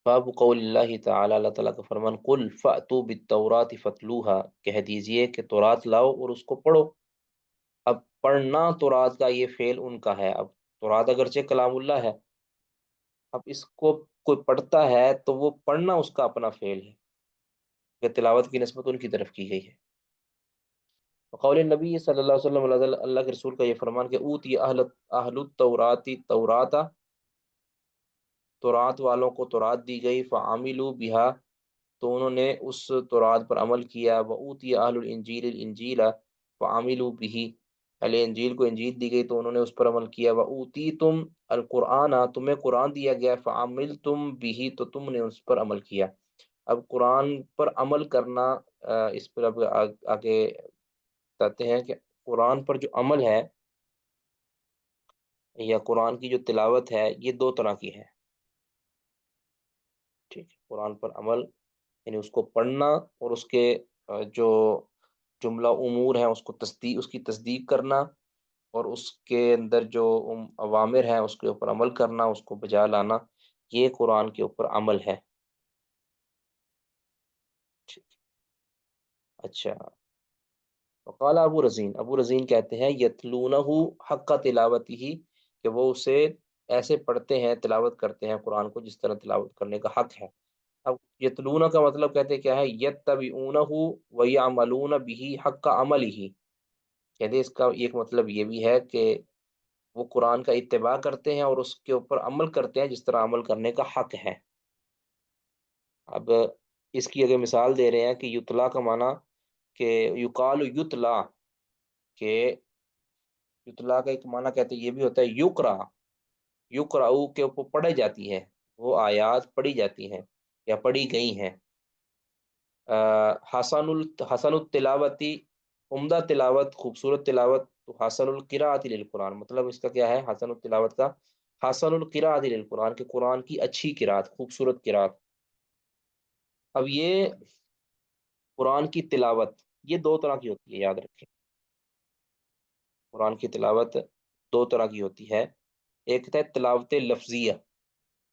باب قول اللہ تعالی، اللہ تعالیٰ کا فرمان، قل فأتوا بالتوراۃ فتلوها، کہہ دیجئے کہ تورات لاؤ اور اس کو پڑھو. اب پڑھنا تورات کا یہ فعل ان کا ہے. اب تورات اگرچہ کلام اللہ ہے، اب اس کو کوئی پڑھتا ہے تو وہ پڑھنا اس کا اپنا فعل ہے، کہ تلاوت کی نسبت ان کی طرف کی گئی ہے. قول نبی صلی اللہ علیہ وسلم، اللہ کے رسول کا یہ فرمان کہ اوتی اہل التوراتی توراتا، تورات والوں کو تورات دی گئی. فعملوا بہا، تو انہوں نے اس تورات پر عمل کیا. وأوتی اہل الانجیل الانجیل فعملوا به، اہل انجیل کو انجیل دی گئی تو انہوں نے اس پر عمل کیا. وأوتیتم القرآن، تمہیں قرآن دیا گیا. فعملتم به، تو تم نے اس پر عمل کیا. اب قرآن پر عمل کرنا، اس پر اب آگے بتاتے ہیں کہ قرآن پر جو عمل ہے یا قرآن کی جو تلاوت ہے یہ دو طرح کی ہے. ٹھیک ہے، قرآن پر عمل یعنی اس کو پڑھنا اور اس کے جو جملہ امور ہیں اس کی تصدیق کرنا، اور اس کے اندر جو اوامر ہیں اس کے اوپر عمل کرنا، اس کو بجا لانا، یہ قرآن کے اوپر عمل ہے. ٹھیک. اچھا، وقال ابو رزین کہتے ہیں یتلونہ حق تلاوتی ہی، کہ وہ اسے ایسے پڑھتے ہیں، تلاوت کرتے ہیں قرآن کو جس طرح تلاوت کرنے کا حق ہے. اب یتلونہ کا مطلب کہتے ہیں کیا ہے؟ یتبعونہ ویعملون به حق عملہ، کہتے ہیں اس کا ایک مطلب یہ بھی ہے کہ وہ قرآن کا اتباع کرتے ہیں اور اس کے اوپر عمل کرتے ہیں جس طرح عمل کرنے کا حق ہے. اب اس کی اگر مثال دے رہے ہیں کہ یتلا کا معنی کہ یقال یتلا، کہ یتلا کا ایک معنی کہتے ہیں یہ بھی ہوتا ہے یقرا، یقرأ کے اوپر پڑھی جاتی ہے، وہ آیات پڑھی جاتی ہیں یا پڑھی گئی ہیں. حسن التلاوتی، عمدہ تلاوت، خوبصورت تلاوت. تو حسن القراءۃ للقرآن، مطلب اس کا کیا ہے حسن التلاوت کا؟ حسن القراءۃ للقرآن، کہ قرآن کی اچھی قراءت، خوبصورت قراءت۔ اب یہ قرآن کی تلاوت یہ دو طرح کی ہوتی ہے، یاد رکھیں۔ قرآن کی تلاوت دو طرح کی ہوتی ہے، ایک ہے تلاوت لفظیہ،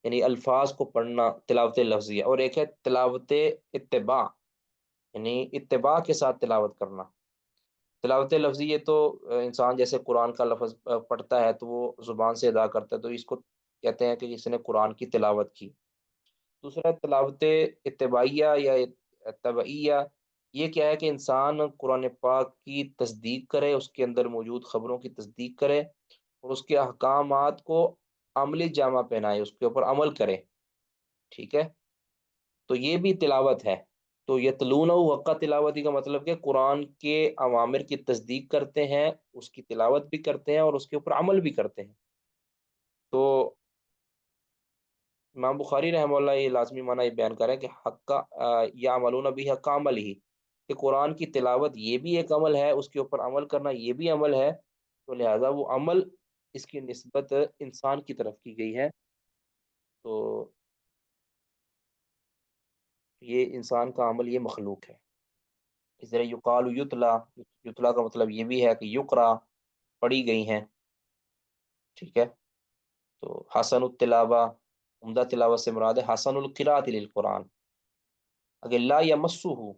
یعنی الفاظ کو پڑھنا، تلاوت لفظیہ، اور ایک ہے تلاوت اتباع، یعنی اتباع کے ساتھ تلاوت کرنا۔ تلاوت لفظی یہ تو انسان جیسے قرآن کا لفظ پڑھتا ہے تو وہ زبان سے ادا کرتا ہے، تو اس کو کہتے ہیں کہ اس نے قرآن کی تلاوت کی۔ دوسرا تلاوت اتباعیہ یا تبعیہ، یہ کیا ہے کہ انسان قرآن پاک کی تصدیق کرے، اس کے اندر موجود خبروں کی تصدیق کرے اور اس کے احکامات کو عملی جامہ پہنائے، اس کے اوپر عمل کرے، ٹھیک ہے۔ تو یہ بھی تلاوت ہے۔ تو یتلون حق تلاوتی کا مطلب کہ قرآن کے اوامر کی تصدیق کرتے ہیں، اس کی تلاوت بھی کرتے ہیں اور اس کے اوپر عمل بھی کرتے ہیں۔ تو امام بخاری رحمہ اللہ یہ لازمی معنی یہ بیان کر رہے ہیں کہ حق یا عملون بھی حق عمل ہی، کہ قرآن کی تلاوت یہ بھی ایک عمل ہے، اس کے اوپر عمل کرنا یہ بھی عمل ہے، تو لہذا وہ عمل اس کی نسبت انسان کی طرف کی گئی ہے۔ تو یہ انسان کا عمل یہ مخلوق ہے۔ اس طرح یقال یتلا، یتلا کا مطلب یہ بھی ہے کہ یقرا، پڑھی گئی ہیں، ٹھیک ہے۔ تو حسن التلاوہ، عمدہ تلاوت سے مراد ہے حسن القراءۃ للقرآن۔ اگر لا یمسہ،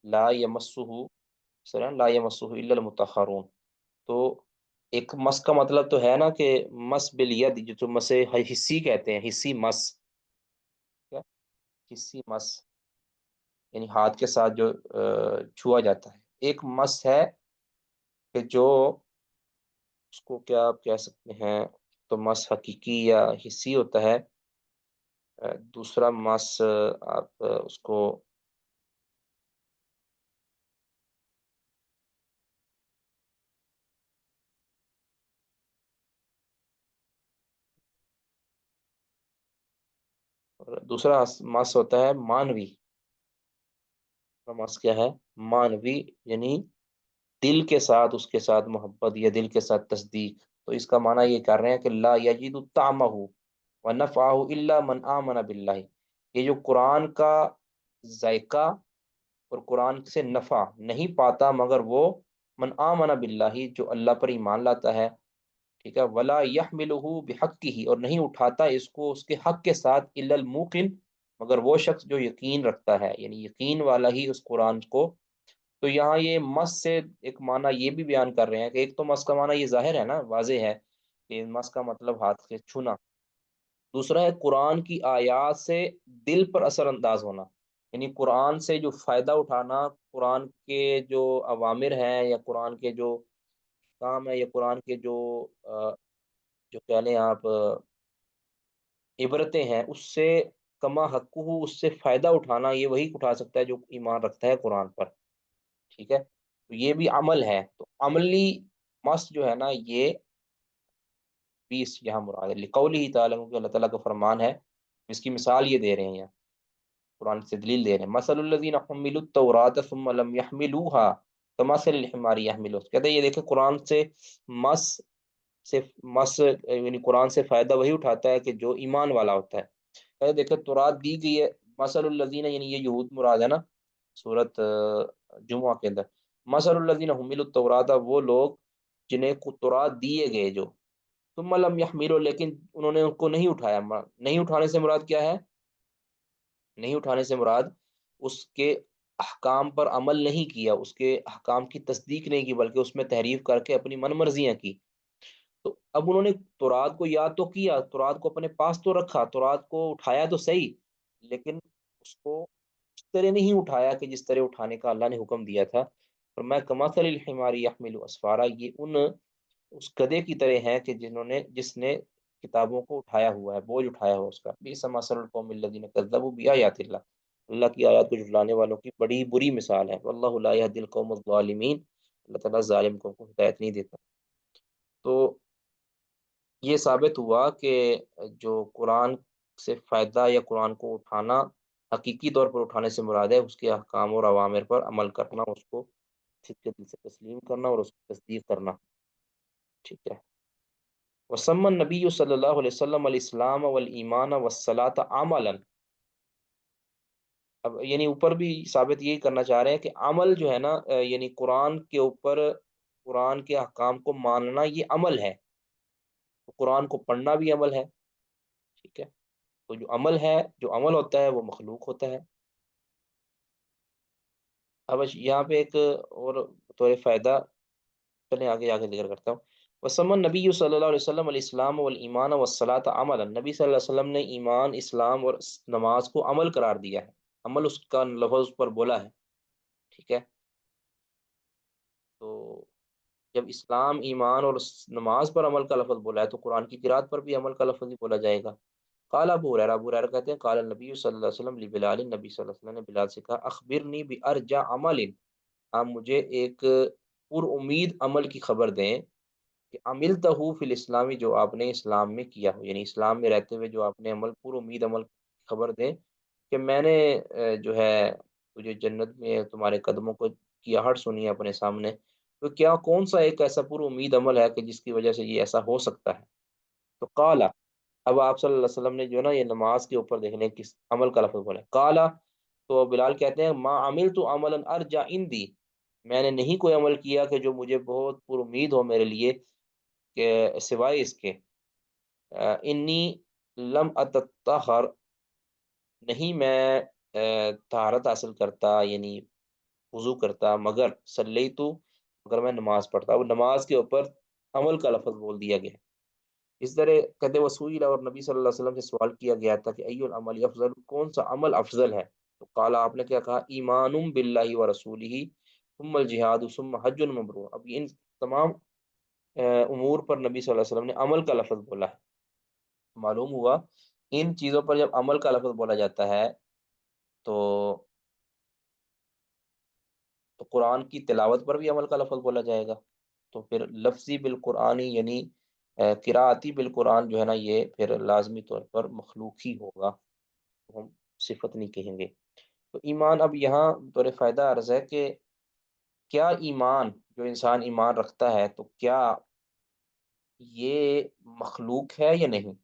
لا یمسہ، لا یمسہ الا المطہرون، تو ایک مس کا مطلب تو ہے نا کہ مس بالید، جو مس حسی کہتے ہیں، حسی مس، کیا حسی مس، یعنی ہاتھ کے ساتھ جو چھوا جاتا ہے۔ ایک مس ہے کہ جو اس کو کیا آپ کہہ سکتے ہیں، تو مس حقیقی یا حسی ہوتا ہے، دوسرا مس آپ اس کو دوسرا مس ہوتا ہے مانوی۔ مس کیا ہے؟ مانوی، یعنی دل کے ساتھ، اس کے ساتھ محبت یا دل کے ساتھ تصدیق۔ تو اس کا معنی یہ کر رہے ہیں کہ لا یجد طعمہ ونفعہ الا من آمن باللہ، یہ جو قرآن کا ذائقہ اور قرآن سے نفع نہیں پاتا مگر وہ من آمن باللہ، جو اللہ پر ایمان لاتا ہے، ٹھیک ہے، ولا یحملہ بحقہ، اور نہیں اٹھاتا اس کو اس کے حق کے ساتھ، الا الموقن، مگر وہ شخص جو یقین رکھتا ہے، یعنی یقین والا ہی اس قرآن کو۔ تو یہاں یہ مس سے ایک معنی یہ بھی بیان کر رہے ہیں کہ ایک تو مس کا معنی یہ ظاہر ہے نا، واضح ہے کہ مس کا مطلب ہاتھ سے چھونا، دوسرا ہے قرآن کی آیات سے دل پر اثر انداز ہونا، یعنی قرآن سے جو فائدہ اٹھانا، قرآن کے جو اوامر ہیں یا قرآن کے جو کام ہے یا قرآن کے جو کہہ لیں آپ عبرتیں ہیں، اس سے کما حقہ، اس سے فائدہ اٹھانا، یہ وہی اٹھا سکتا ہے جو ایمان رکھتا ہے قرآن پر، ٹھیک ہے۔ تو یہ بھی عمل ہے، تو عملی مس جو ہے نا یہ 20 یہاں مراد ہے لقولہ تعالیٰ، کہ اللہ تعالیٰ کا فرمان ہے، اس کی مثال یہ دے رہے ہیں یہاں قرآن سے دلیل دے رہے ہیں۔ مثل الذین حملوا التوراۃ ثم لم يحملوها کمثل الحمار يحمل، کہتے ہیں یہ دیکھیں قرآن سے مس مس یعنی قرآن سے فائدہ وہی اٹھاتا ہے کہ جو ایمان والا ہوتا ہے۔ کہتے دیکھیں تورات دی گئی ہے، مثل الذین، یعنی یہ یہود مراد ہے نا سورت جمعہ کے اندر، مثل الذین حملوا التوراۃ، وہ لوگ جنہیں تورات دیے گئے جو، ثم لم يحملوا، لیکن انہوں نے ان کو نہیں اٹھایا۔ نہیں اٹھانے سے مراد کیا ہے؟ نہیں اٹھانے سے مراد اس کے احکام پر عمل نہیں کیا، اس کے احکام کی تصدیق نہیں کی، بلکہ اس میں تحریف کر کے اپنی من مرضیاں کی۔ تو اب انہوں نے تورات کو یاد تو کیا، تورات کو اپنے پاس تو رکھا، تورات کو اٹھایا تو صحیح، لیکن اس کو اس طرح نہیں اٹھایا کہ جس طرح اٹھانے کا اللہ نے حکم دیا تھا۔ اور میں کمثل الحمار یحمل اسفارا، یہ اس گدھے کی طرح ہے کہ جس نے کتابوں کو اٹھایا ہوا ہے، بوجھ اٹھایا ہوا اس کا۔ بئس مثل القوم الذین کذبوا بآیات اللہ، اللہ کی آیات کو جھٹلانے والوں کی بڑی بری مثال ہے۔ واللہ لا یہدی القوم الظالمین، اللہ تعالیٰ ظالم قوم کو ہدایت نہیں دیتا۔ تو یہ ثابت ہوا کہ جو قرآن سے فائدہ یا قرآن کو اٹھانا، حقیقی طور پر اٹھانے سے مراد ہے اس کے احکام اور اوامر پر عمل کرنا، اس کو سچے دل سے تسلیم کرنا اور اس کی تصدیق کرنا، ٹھیک ہے۔ وسمى النبی صلی اللہ علیہ وسلم الاسلام والایمان والصلاۃ عملا. اب یعنی اوپر بھی ثابت یہی کرنا چاہ رہے ہیں کہ عمل جو ہے نا یعنی قرآن کے اوپر قرآن کے احکام کو ماننا یہ عمل ہے. تو قرآن کو پڑھنا بھی عمل ہے. ٹھیک ہے. تو جو عمل ہے، جو عمل ہوتا ہے وہ مخلوق ہوتا ہے. اب یہاں پہ ایک اور بطور فائدہ، چلیں آگے آگے ذکر کرتا ہوں. وسمى نبی صلی اللہ علیہ وسلم الاسلام والایمان والصلاۃ عملا. نبی صلی اللہ علیہ وسلم نے ایمان، اسلام اور نماز کو عمل قرار دیا ہے. عمل اس کا لفظ اس پر بولا ہے. ٹھیک ہے. تو جب اسلام، ایمان اور نماز پر عمل کا لفظ بولا ہے تو قرآن کی قرات پر بھی عمل کا لفظ ہی بولا جائے گا. قال ابو ہریرہ کہتے ہیں قال النبی صلی اللہ علیہ وسلم لبلال. نبی صلی اللہ علیہ وسلم نے بلال سے کہا اخبرنی بارجع عمل، آپ مجھے ایک پر امید عمل کی خبر دیں کہ عملتہ فی الاسلامی، جو آپ نے اسلام میں کیا ہو، یعنی اسلام میں رہتے ہوئے جو آپ نے عمل، پر امید عمل کی خبر دیں کہ میں نے جو ہے تجھے جنت میں تمہارے قدموں کو کی آہٹ سنی ہے اپنے سامنے. تو کیا کون سا ایک ایسا پر امید عمل ہے کہ جس کی وجہ سے یہ ایسا ہو سکتا ہے؟ تو قالا، اب آپ صلی اللہ علیہ وسلم نے جو ہے نا یہ نماز کے اوپر دیکھنے کس عمل کا لفظ بولا ہے. قالا، تو بلال کہتے ہیں ما عملت عملا ارجع عندی، میں نے نہیں کوئی عمل کیا کہ جو مجھے بہت پر امید ہو میرے لیے کہ سوائے اس کے انی لم اتطہر، نہیں میں طہارت حاصل کرتا یعنی وضو کرتا، مگر صلیتو، اگر میں نماز پڑھتا. اب نماز کے اوپر عمل کا لفظ بول دیا گیا. اس طرح کہتے وسوئل، اور نبی صلی اللہ علیہ وسلم سے سوال کیا گیا تھا کہ ای العمل افضل، کون سا عمل افضل ہے؟ تو قال، آپ نے کیا کہا ایمان باللہ ورسولہ ثم الجہاد ثم حج مبرور. اب ان تمام امور پر نبی صلی اللہ علیہ وسلم نے عمل کا لفظ بولا ہے. معلوم ہوا ان چیزوں پر جب عمل کا لفظ بولا جاتا ہے تو قرآن کی تلاوت پر بھی عمل کا لفظ بولا جائے گا. تو پھر لفظی بالقرآنی یعنی قراءتی بالقرآن جو ہے نا یہ پھر لازمی طور پر مخلوق ہی ہوگا، ہم صفت نہیں کہیں گے. تو ایمان، اب یہاں طور فائدہ عرض ہے کہ کیا ایمان، جو انسان ایمان رکھتا ہے تو کیا یہ مخلوق ہے یا نہیں؟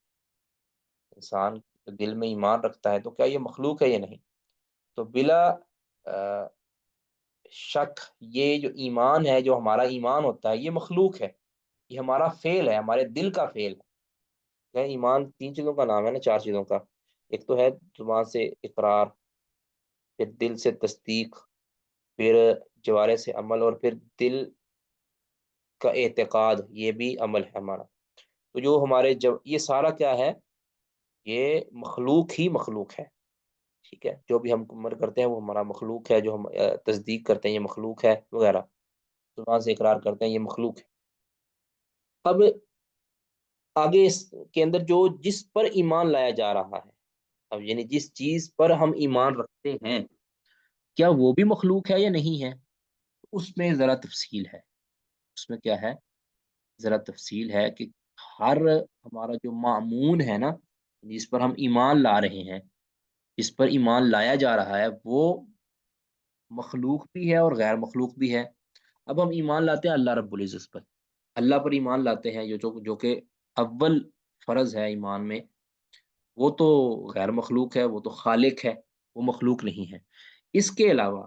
انسان دل میں ایمان رکھتا ہے تو کیا یہ مخلوق ہے یا نہیں؟ تو بلا شک یہ جو ایمان ہے، جو ہمارا ایمان ہوتا ہے، یہ مخلوق ہے. یہ ہمارا فعل ہے، ہمارے دل کا فعل ہے. ایمان تین چیزوں کا نام ہے نا، چار چیزوں کا. ایک تو ہے زبان سے اقرار، پھر دل سے تصدیق، پھر جوارے سے عمل، اور پھر دل کا اعتقاد، یہ بھی عمل ہے ہمارا. تو جو ہمارے یہ سارا کیا ہے، یہ مخلوق ہی مخلوق ہے. ٹھیک ہے. جو بھی ہم عمل کرتے ہیں وہ ہمارا مخلوق ہے. جو ہم تصدیق کرتے ہیں یہ مخلوق ہے وغیرہ. زبان سے اقرار کرتے ہیں یہ مخلوق ہے. اب آگے اس کے اندر جو جس پر ایمان لایا جا رہا ہے، اب یعنی جس چیز پر ہم ایمان رکھتے ہیں کیا وہ بھی مخلوق ہے یا نہیں ہے؟ اس میں ذرا تفصیل ہے. اس میں کیا ہے؟ ذرا تفصیل ہے کہ ہر ہمارا جو معمون ہے نا، جس پر ہم ایمان لا رہے ہیں، جس پر ایمان لایا جا رہا ہے، وہ مخلوق بھی ہے اور غیر مخلوق بھی ہے. اب ہم ایمان لاتے ہیں اللہ رب العزت پر، اللہ پر ایمان لاتے ہیں جو کہ اول فرض ہے ایمان میں. وہ تو غیر مخلوق ہے، وہ تو خالق ہے، وہ مخلوق نہیں ہے. اس کے علاوہ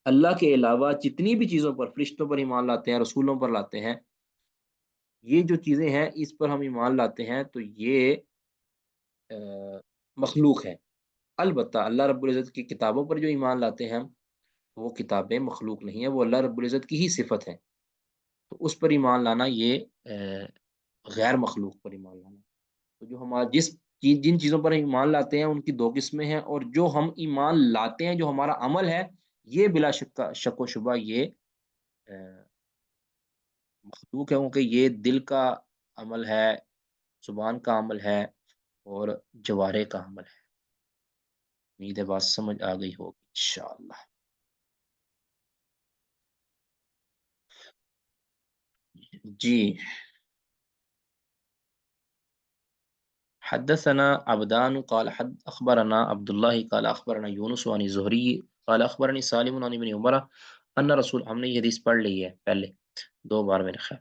اللہ کے علاوہ جتنی بھی چیزوں پر، فرشتوں پر ایمان لاتے ہیں، رسولوں پر لاتے ہیں، یہ جو چیزیں ہیں اس پر ہم ایمان لاتے ہیں تو یہ مخلوق ہے. البتہ اللہ رب العزت کی کتابوں پر جو ایمان لاتے ہیں ہم، وہ کتابیں مخلوق نہیں ہیں، وہ اللہ رب العزت کی ہی صفت ہے. تو اس پر ایمان لانا یہ غیر مخلوق پر ایمان لانا. تو جو ہمارا جن چیزوں پر ایمان لاتے ہیں ان کی دو قسمیں ہیں، اور جو ہم ایمان لاتے ہیں جو ہمارا عمل ہے، یہ بلا شک و شبہ یہ مخلوق ہے، کیونکہ یہ دل کا عمل ہے، زبان کا عمل ہے، اور جوارے کا عمل ہے. امید ہے بات سمجھ آ گئی ہوگی انشاءاللہ. جی. حدثنا عبدان قال اخبرنا عبد الله قال اخبرنا یونس عن زہری قال اخبرني سالم عن ابن عمر ان رسول، ہم نے یہ حدیث پڑھ لی ہے پہلے 2 بار میرے خیال.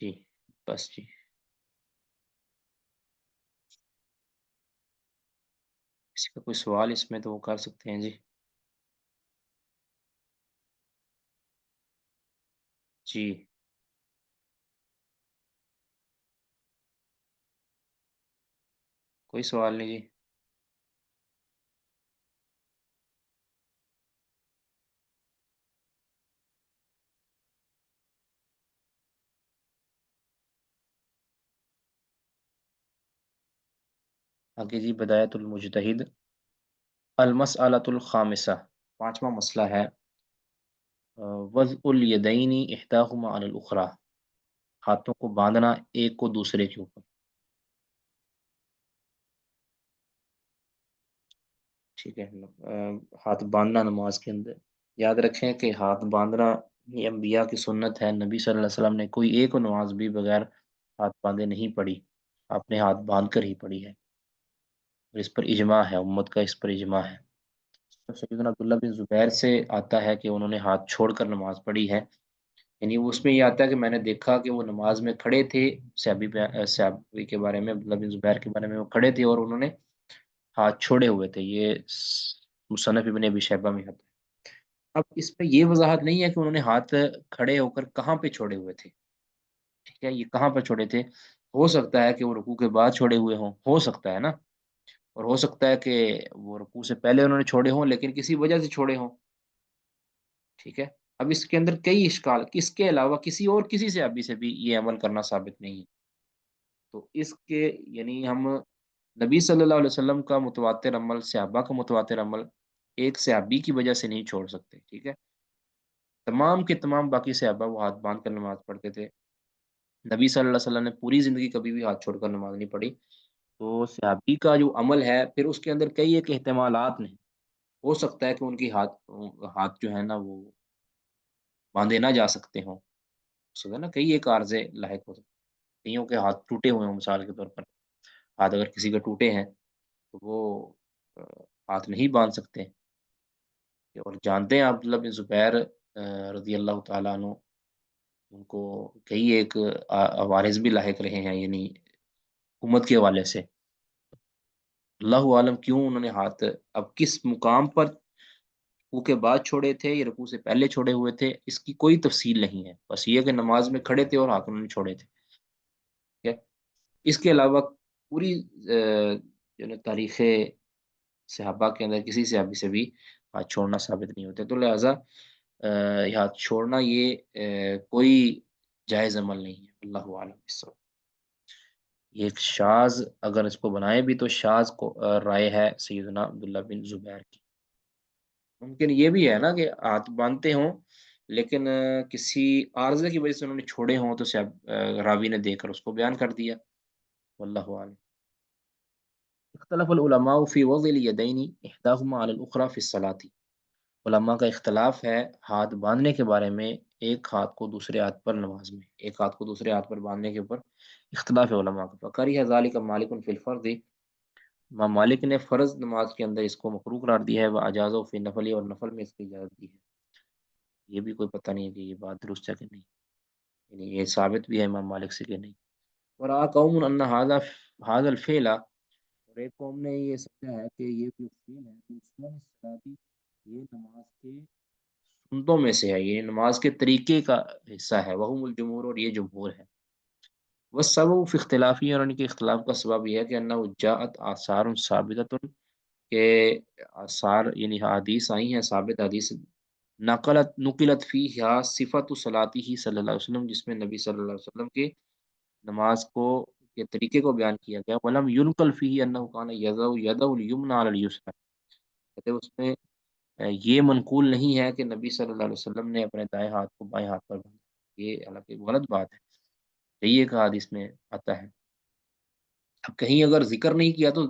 جی بس جی کسی کا کوئی سوال اس میں تو وہ کر سکتے ہیں جی جی کوئی سوال نہیں جی آگے جی بدایت المجتہد المسألۃ الخامسہ پانچواں مسئلہ ہے وضع الیدین احداہما علی الاخری ہاتھوں کو باندھنا ایک کو دوسرے کے اوپر ٹھیک ہے ہاتھ باندھنا نماز کے اندر یاد رکھیں کہ ہاتھ باندھنا یہ انبیاء کی سنت ہے نبی صلی اللہ علیہ وسلم نے کوئی ایک نماز بھی بغیر ہاتھ باندھے نہیں پڑھی آپ نے ہاتھ باندھ کر ہی پڑھی ہے اور اس پر اجماع ہے امت کا اس پر اجماع ہے سیدنا عبداللہ بن زبیر سے آتا ہے کہ انہوں نے ہاتھ چھوڑ کر نماز پڑھی ہے یعنی اس میں یہ آتا ہے کہ میں نے دیکھا کہ وہ نماز میں کھڑے تھے صحابی کے بارے میں عبداللہ بن زبیر کے بارے میں وہ کھڑے تھے اور انہوں نے ہاتھ چھوڑے ہوئے تھے یہ مصنف ابن ابی شیبہ میں آتا ہے اب اس پہ یہ وضاحت نہیں ہے کہ انہوں نے ہاتھ کھڑے ہو کر کہاں پہ چھوڑے ہوئے تھے ٹھیک ہے یہ کہاں پہ چھوڑے تھے ہو سکتا ہے کہ وہ رکوع کے بعد چھوڑے ہوئے ہوں ہو سکتا ہے نا اور ہو سکتا ہے کہ وہ رکوع سے پہلے انہوں نے چھوڑے ہوں لیکن کسی وجہ سے چھوڑے ہوں ٹھیک ہے اب اس کے اندر کئی اشکال اس کے علاوہ کسی اور کسی صحابی سے بھی یہ عمل کرنا ثابت نہیں ہے تو اس کے یعنی ہم نبی صلی اللہ علیہ وسلم کا متواتر عمل صحابہ کا متواتر عمل ایک صحابی کی وجہ سے نہیں چھوڑ سکتے ٹھیک ہے تمام کے تمام باقی صحابہ وہ ہاتھ باندھ کر نماز پڑھتے تھے نبی صلی اللہ علیہ وسلم نے پوری زندگی کبھی بھی ہاتھ چھوڑ کر نماز نہیں پڑھی تو صحابی کا جو عمل ہے پھر اس کے اندر کئی ایک احتمالات نہیں ہو سکتا ہے کہ ان کی ہاتھ جو ہے نا وہ باندھے نہ جا سکتے ہوں ہو سکتا ہے نا کئی ایک عارضے لاحق ہو سکتے ہیں کئیوں کے ہاتھ ٹوٹے ہوئے ہوں مثال کے طور پر ہاتھ اگر کسی کے ٹوٹے ہیں تو وہ آ، ہاتھ نہیں باندھ سکتے اور جانتے ہیں عبداللہ بن زبیر رضی اللہ تعالیٰ عنہ ان کو کئی ایک عوارض بھی لاحق رہے ہیں یعنی حکومت کے حوالے سے اللہ عالم کیوں انہوں نے ہاتھ اب کس مقام پر رکوع کے بعد چھوڑے تھے یا رکوع سے پہلے چھوڑے ہوئے تھے اس کی کوئی تفصیل نہیں ہے بس یہ کہ نماز میں کھڑے تھے اور ہاتھ انہوں نے چھوڑے تھے ٹھیک ہے اس کے علاوہ پوری جو ہے تاریخ صحابہ کے اندر کسی صحابی سے بھی ہاتھ چھوڑنا ثابت نہیں ہوتے تو لہٰذا یہ ہاتھ چھوڑنا یہ کوئی جائز عمل نہیں ہے اللہ عالم بالصواب یہ ایک شاذ اگر اس کو بنائے بھی تو شاذ کو رائے ہے سیدنا عبداللہ بن زبیر کی ممکن یہ بھی ہے نا کہ ہاتھ باندھتے ہوں لیکن کسی عارضے کی وجہ سے انہوں نے چھوڑے ہوں تو راوی نے دیکھ کر اس کو بیان کر دیا واللہ عالم اختلف العلماء فی وضع الیدین احداہما علی الاخری فی الصلاۃ علماء کا اختلاف ہے ہاتھ باندھنے کے بارے میں ایک ہاتھ کو دوسرے ہاتھ پر نماز میں ایک ہاتھ کو دوسرے ہاتھ پر باندھنے کے اوپر اختلاف ہے علماء کا فکری ذالک مالک فی الفرض امام مالک نے فرض نماز کے اندر اس کو مکروہ قرار دیا ہے وہ اجازہ فی نفلی اور نفل میں اس کی اجازت دی ہے یہ بھی کوئی پتہ نہیں ہے کہ یہ بات درست ہے کہ نہیں یعنی یہ ثابت بھی ہے امام مالک سے کہ نہیں اور قوم ان هذا الفعل اور ایک قوم نے یہ سمجھا ہے کہ یہ جو فعل ہے یہ نماز کے سنتوں میں سے ہے یہ نماز کے طریقے کا حصہ ہے وہم الجمہور اور یہ جمہور ہے والسبب فی اختلافی اور ان کے اختلاف کا سبب یہ ہے کہ انہ جاءت آثار ثابتۃ کہ آثار یعنی حدیث آئی ہیں ثابت حدیث نقلت فی صفت صلاتی ہی صلی اللہ علیہ وسلم جس میں نبی صلی اللہ علیہ وسلم کے نماز کو کے طریقے کو بیان کیا گیا ولم ينقل فيه انه كان يضع يده اليمنى على اليسرى کہتے اس میں یہ منقول نہیں ہے کہ نبی صلی اللہ علیہ وسلم نے اپنے دائیں ہاتھ کو بائیں ہاتھ پر باندھا یہ حالانکہ غلط بات ہے یہی ایک حدیث میں آتا ہے اب کہیں اگر ذکر نہیں کیا تو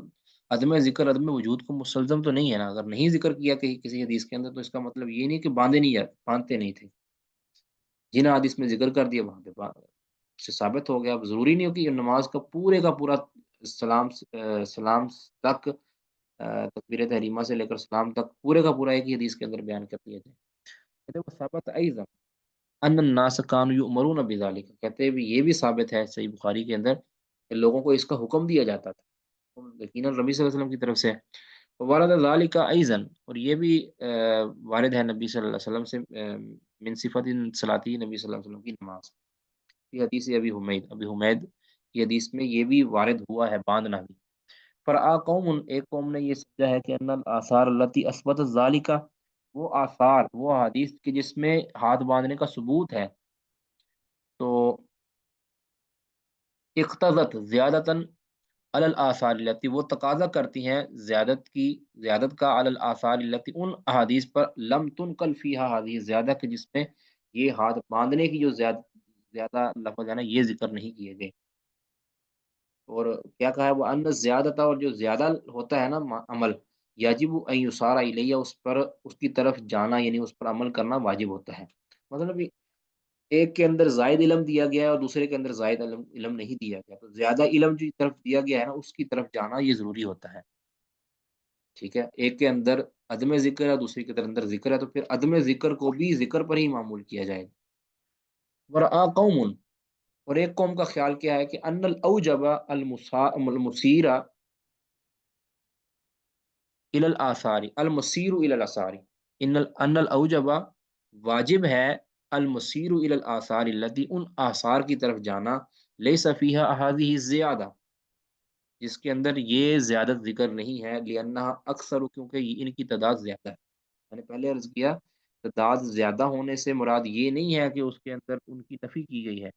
عدم ذکر عدم وجود کو مستلزم تو نہیں ہے نا اگر نہیں ذکر کیا کہیں کسی حدیث کے اندر تو اس کا مطلب یہ نہیں کہ باندھتے نہیں تھے جن حدیث میں ذکر کر دیا وہاں پہ سے ثابت ہو گیا اب ضروری نہیں ہو کہ یہ نماز کا پورا سلام تک تکبیر تحریمہ سے لے کر سلام تک پورے کا پورا ایک ہی حدیث کے اندر بیان کر دیا جائے ثابت ایضا ان الناس کانوا یؤمرون بذالک، کہتے ہیں بھی یہ بھی ثابت ہے صحیح بخاری کے اندر کہ لوگوں کو اس کا حکم دیا جاتا تھا، یقیناً نبی صلی اللہ علیہ وسلم کی طرف سے۔ وارد ذالک ایضا، اور یہ بھی وارد ہے نبی صلی اللہ علیہ وسلم سے من صفت صلاتی، نبی صلی اللہ علیہ وسلم کی نماز، یہ حدیث ابی حمید کی حدیث میں یہ بھی وارد ہوا ہے باندھنا بھی۔ فرآ قوم، ایک قوم نے یہ سمجھا ہے کہ ان الاثار التی اثبت ذالک، وہ آثار، وہ حدیث کی جس میں ہاتھ باندھنے کا ثبوت ہے، تو اقتضت زیادتاً علی الاثار التی، وہ تقاضا کرتی ہیں زیادت کا علی الاثار التی، ان احادیث پر لم تنقل فیہا حدیث زیادہ کہ جس میں یہ ہاتھ باندھنے کی جو زیادہ لفظ ہے نا یہ ذکر نہیں کیے گئے۔ اور کیا کہا ہے وہ ان زیادت، اور جو زیادہ ہوتا ہے نا عمل، یجب ان یسار الیہ، اس پر اس کی طرف جانا یعنی اس پر عمل کرنا واجب ہوتا ہے۔ مطلب ایک کے اندر زائد علم دیا گیا ہے اور دوسرے کے اندر زائد علم نہیں دیا گیا، تو زیادہ علم جو طرف دیا گیا ہے نا اس کی طرف جانا یہ ضروری ہوتا ہے، ٹھیک ہے۔ ایک کے اندر عدم ذکر ہے، دوسرے کے اندر ذکر ہے، تو پھر عدم ذکر کو بھی ذکر پر ہی معمول کیا جائے گا۔ ورآ قوم، اور ایک قوم کا خیال کیا ہے کہ ان الاوجب المسیر الی الاثار، المسیر الی الاثار، ان الاوجب، واجب ہے، المسیر الی الاثار التی، ان آثار کی طرف جانا، لیس فیہا احادیث زیادہ، جس کے اندر یہ زیادت ذکر نہیں ہے، لأنہا اکثر، کیونکہ ان کی تعداد زیادہ ہے۔ میں نے پہلے عرض کیا تعداد زیادہ ہونے سے مراد یہ نہیں ہے کہ اس کے اندر ان کی نفی کی گئی ہے،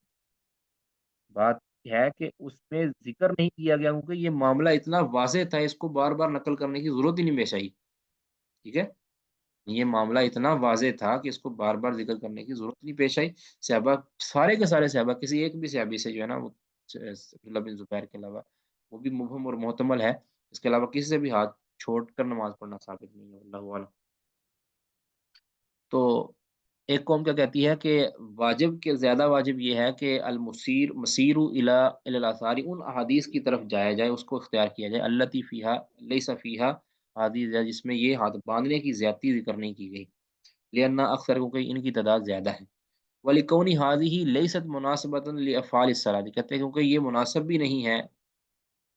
بات ہے کہ اس میں ذکر نہیں کیا گیا کیونکہ یہ معاملہ اتنا واضح تھا، اس کو بار بار نقل کرنے کی ضرورت ہی نہیں پیش آئی، ٹھیک ہے۔ یہ معاملہ اتنا واضح تھا کہ اس کو بار بار ذکر کرنے کی ضرورت نہیں پیش آئی۔ صحابہ سارے کے سارے صحابہ، کسی ایک بھی صحابی سے جو ہے نا وہ عبداللہ بن زبیر کے علاوہ، وہ بھی مبہم اور محتمل ہے، اس کے علاوہ کسی سے بھی ہاتھ چھوڑ کر نماز پڑھنا ثابت نہیں ہے، اللہ اعلم۔ تو ایک قوم کیا کہتی ہے کہ واجب کے زیادہ واجب یہ ہے کہ مسیر الی الاثار، ان احادیث کی طرف جایا جائے، اس کو اختیار کیا جائے، التی فیہا لیس فیہا حدیث، جس میں یہ ہاتھ باندھنے کی زیادتی ذکر نہیں کی گئی، لأن اکثر، کیونکہ ان کی تعداد زیادہ ہے، وَلِكَوْنِ هَذِهِ لَيْسَتْ مُنَاسِبَةً لِأَفْعَالِ الصَّلَاةِ، کہتے ہیں کیونکہ یہ مناسب بھی نہیں ہے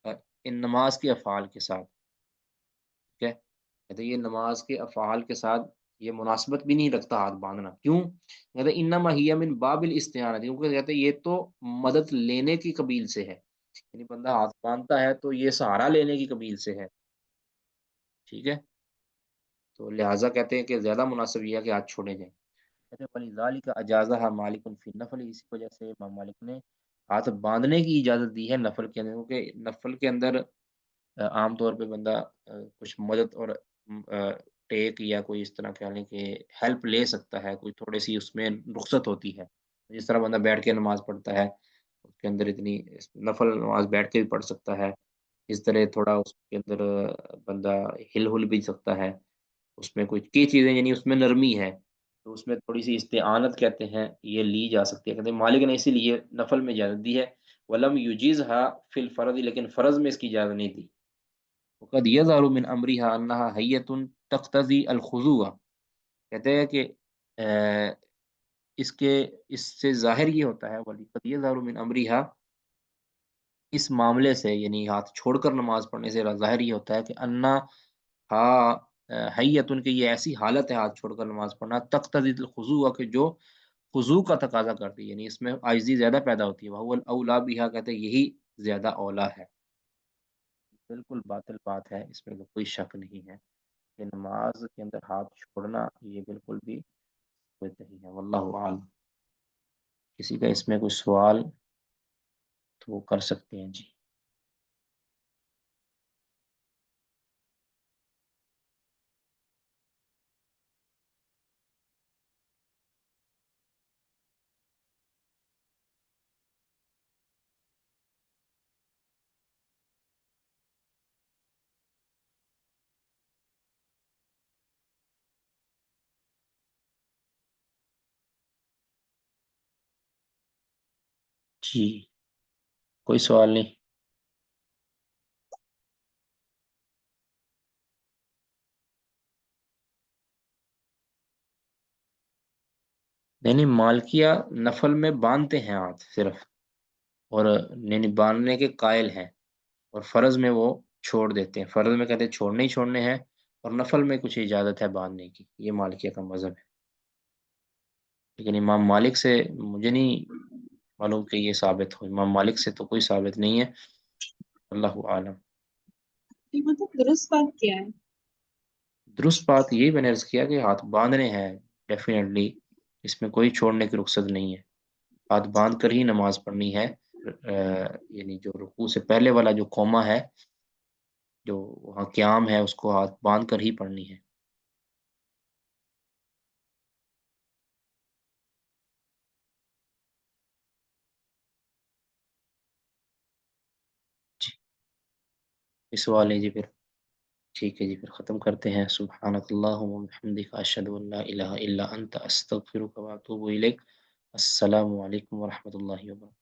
ان نماز کے افعال کے ساتھ، ٹھیک ہے، کہتے ہیں یہ نماز کے افعال کے ساتھ یہ مناسبت بھی نہیں رکھتا ہاتھ باندھنا، کیوں؟ کہتے ہیں انما ہی من باب الاستعانہ، کیونکہ کہتے ہیں یہ تو مدد لینے کی قبیل سے ہے، یعنی بندہ ہاتھ باندھتا ہے تو یہ سہارا لینے کی قبیل سے ہے، ٹھیک ہے، تو لہٰذا کہتے ہیں کہ زیادہ مناسب یہ ہے کہ ہاتھ چھوڑے جائیں۔ کہتے ہیں فَلِذَٰلِكَ أَجَازَهَا مَالِكٌ فِي النَّفْلِ، اسی وجہ سے امام مالک نے ہاتھ باندھنے کی اجازت دی ہے نفل کے اندر، کیونکہ نفل کے اندر عام طور پہ بندہ کچھ مدد اور ٹیک یا کوئی اس طرح کہہ لیں کہ ہیلپ لے سکتا ہے، کوئی تھوڑی سی اس میں رخصت ہوتی ہے، جس طرح بندہ بیٹھ کے نماز پڑھتا ہے اس کے اندر اتنی نفل نماز بیٹھ کے بھی پڑھ سکتا ہے، اس طرح تھوڑا اس کے اندر بندہ ہل ہل بھی سکتا ہے، اس میں کچھ کی چیزیں یعنی اس میں نرمی ہے، تو اس میں تھوڑی سی استعانت کہتے ہیں یہ لی جا سکتی ہے، کہتے ہیں مالک نے اسی لیے نفل میں اجازت دی ہے، ولم یجیزها فی الفرض، لیکن فرض میں اس کی اجازت نہیں دی، وقد یظہر من امرها انها حیۃ تقتضی الخضوع، کہتے ہیں کہ اس کے اس سے ظاہر یہ ہوتا ہے، وقد یظہر من امرها، اس معاملے سے یعنی ہاتھ چھوڑ کر نماز پڑھنے سے ظاہر یہ ہوتا ہے کہ انا ہا حیتن، کہ یہ ایسی حالت ہے ہاتھ چھوڑ کر نماز پڑھنا، تقتضی الخضوع، کہ جو خضوع کا تقاضا کرتی ہے، یعنی اس میں عاجزی زیادہ پیدا ہوتی ہے، وہو الاولی بها، کہتے ہیں یہی زیادہ اولا ہے، بالکل باطل بات ہے، اس میں کوئی شک نہیں ہے کہ نماز کے اندر ہاتھ چھوڑنا یہ بالکل بھی نہیں ہے، واللہ اعلم۔ کسی کا اس میں کوئی سوال تو وہ کر سکتے ہیں، جی۔ جی کوئی سوال نہیں۔ نہیں مالکیہ نفل میں باندھتے ہیں ہاتھ صرف، اور نہیں باندھنے کے قائل ہیں، اور فرض میں وہ چھوڑ دیتے ہیں، فرض میں کہتے ہیں چھوڑنے ہی چھوڑنے ہیں، اور نفل میں کچھ اجازت ہے باندھنے کی، یہ مالکیہ کا مذہب ہے۔ لیکن امام مالک سے مجھے نہیں معلوم کہ یہ ثابت ہو، امام مالک سے تو کوئی ثابت نہیں ہے، اللہ عالم۔ یہ مطلب درست بات کیا ہے؟ درست بات یہی میں نے عرض کیا کہ ہاتھ باندھنے ہیں ڈیفینیٹلی، اس میں کوئی چھوڑنے کی رخصت نہیں ہے، ہاتھ باندھ کر ہی نماز پڑھنی ہے، یعنی جو رکوع سے پہلے والا جو قومہ ہے، جو وہاں قیام ہے، اس کو ہاتھ باندھ کر ہی پڑھنی ہے۔ جی اس سوال ہے جی پھر، ٹھیک ہے جی پھر ختم کرتے ہیں۔ سبحانک اللہم و بحمدک، اشہد ان لا الہ الا انت، استغفرک و اتوب الیک۔ السلام علیکم ورحمۃ اللہ وبرکاتہ۔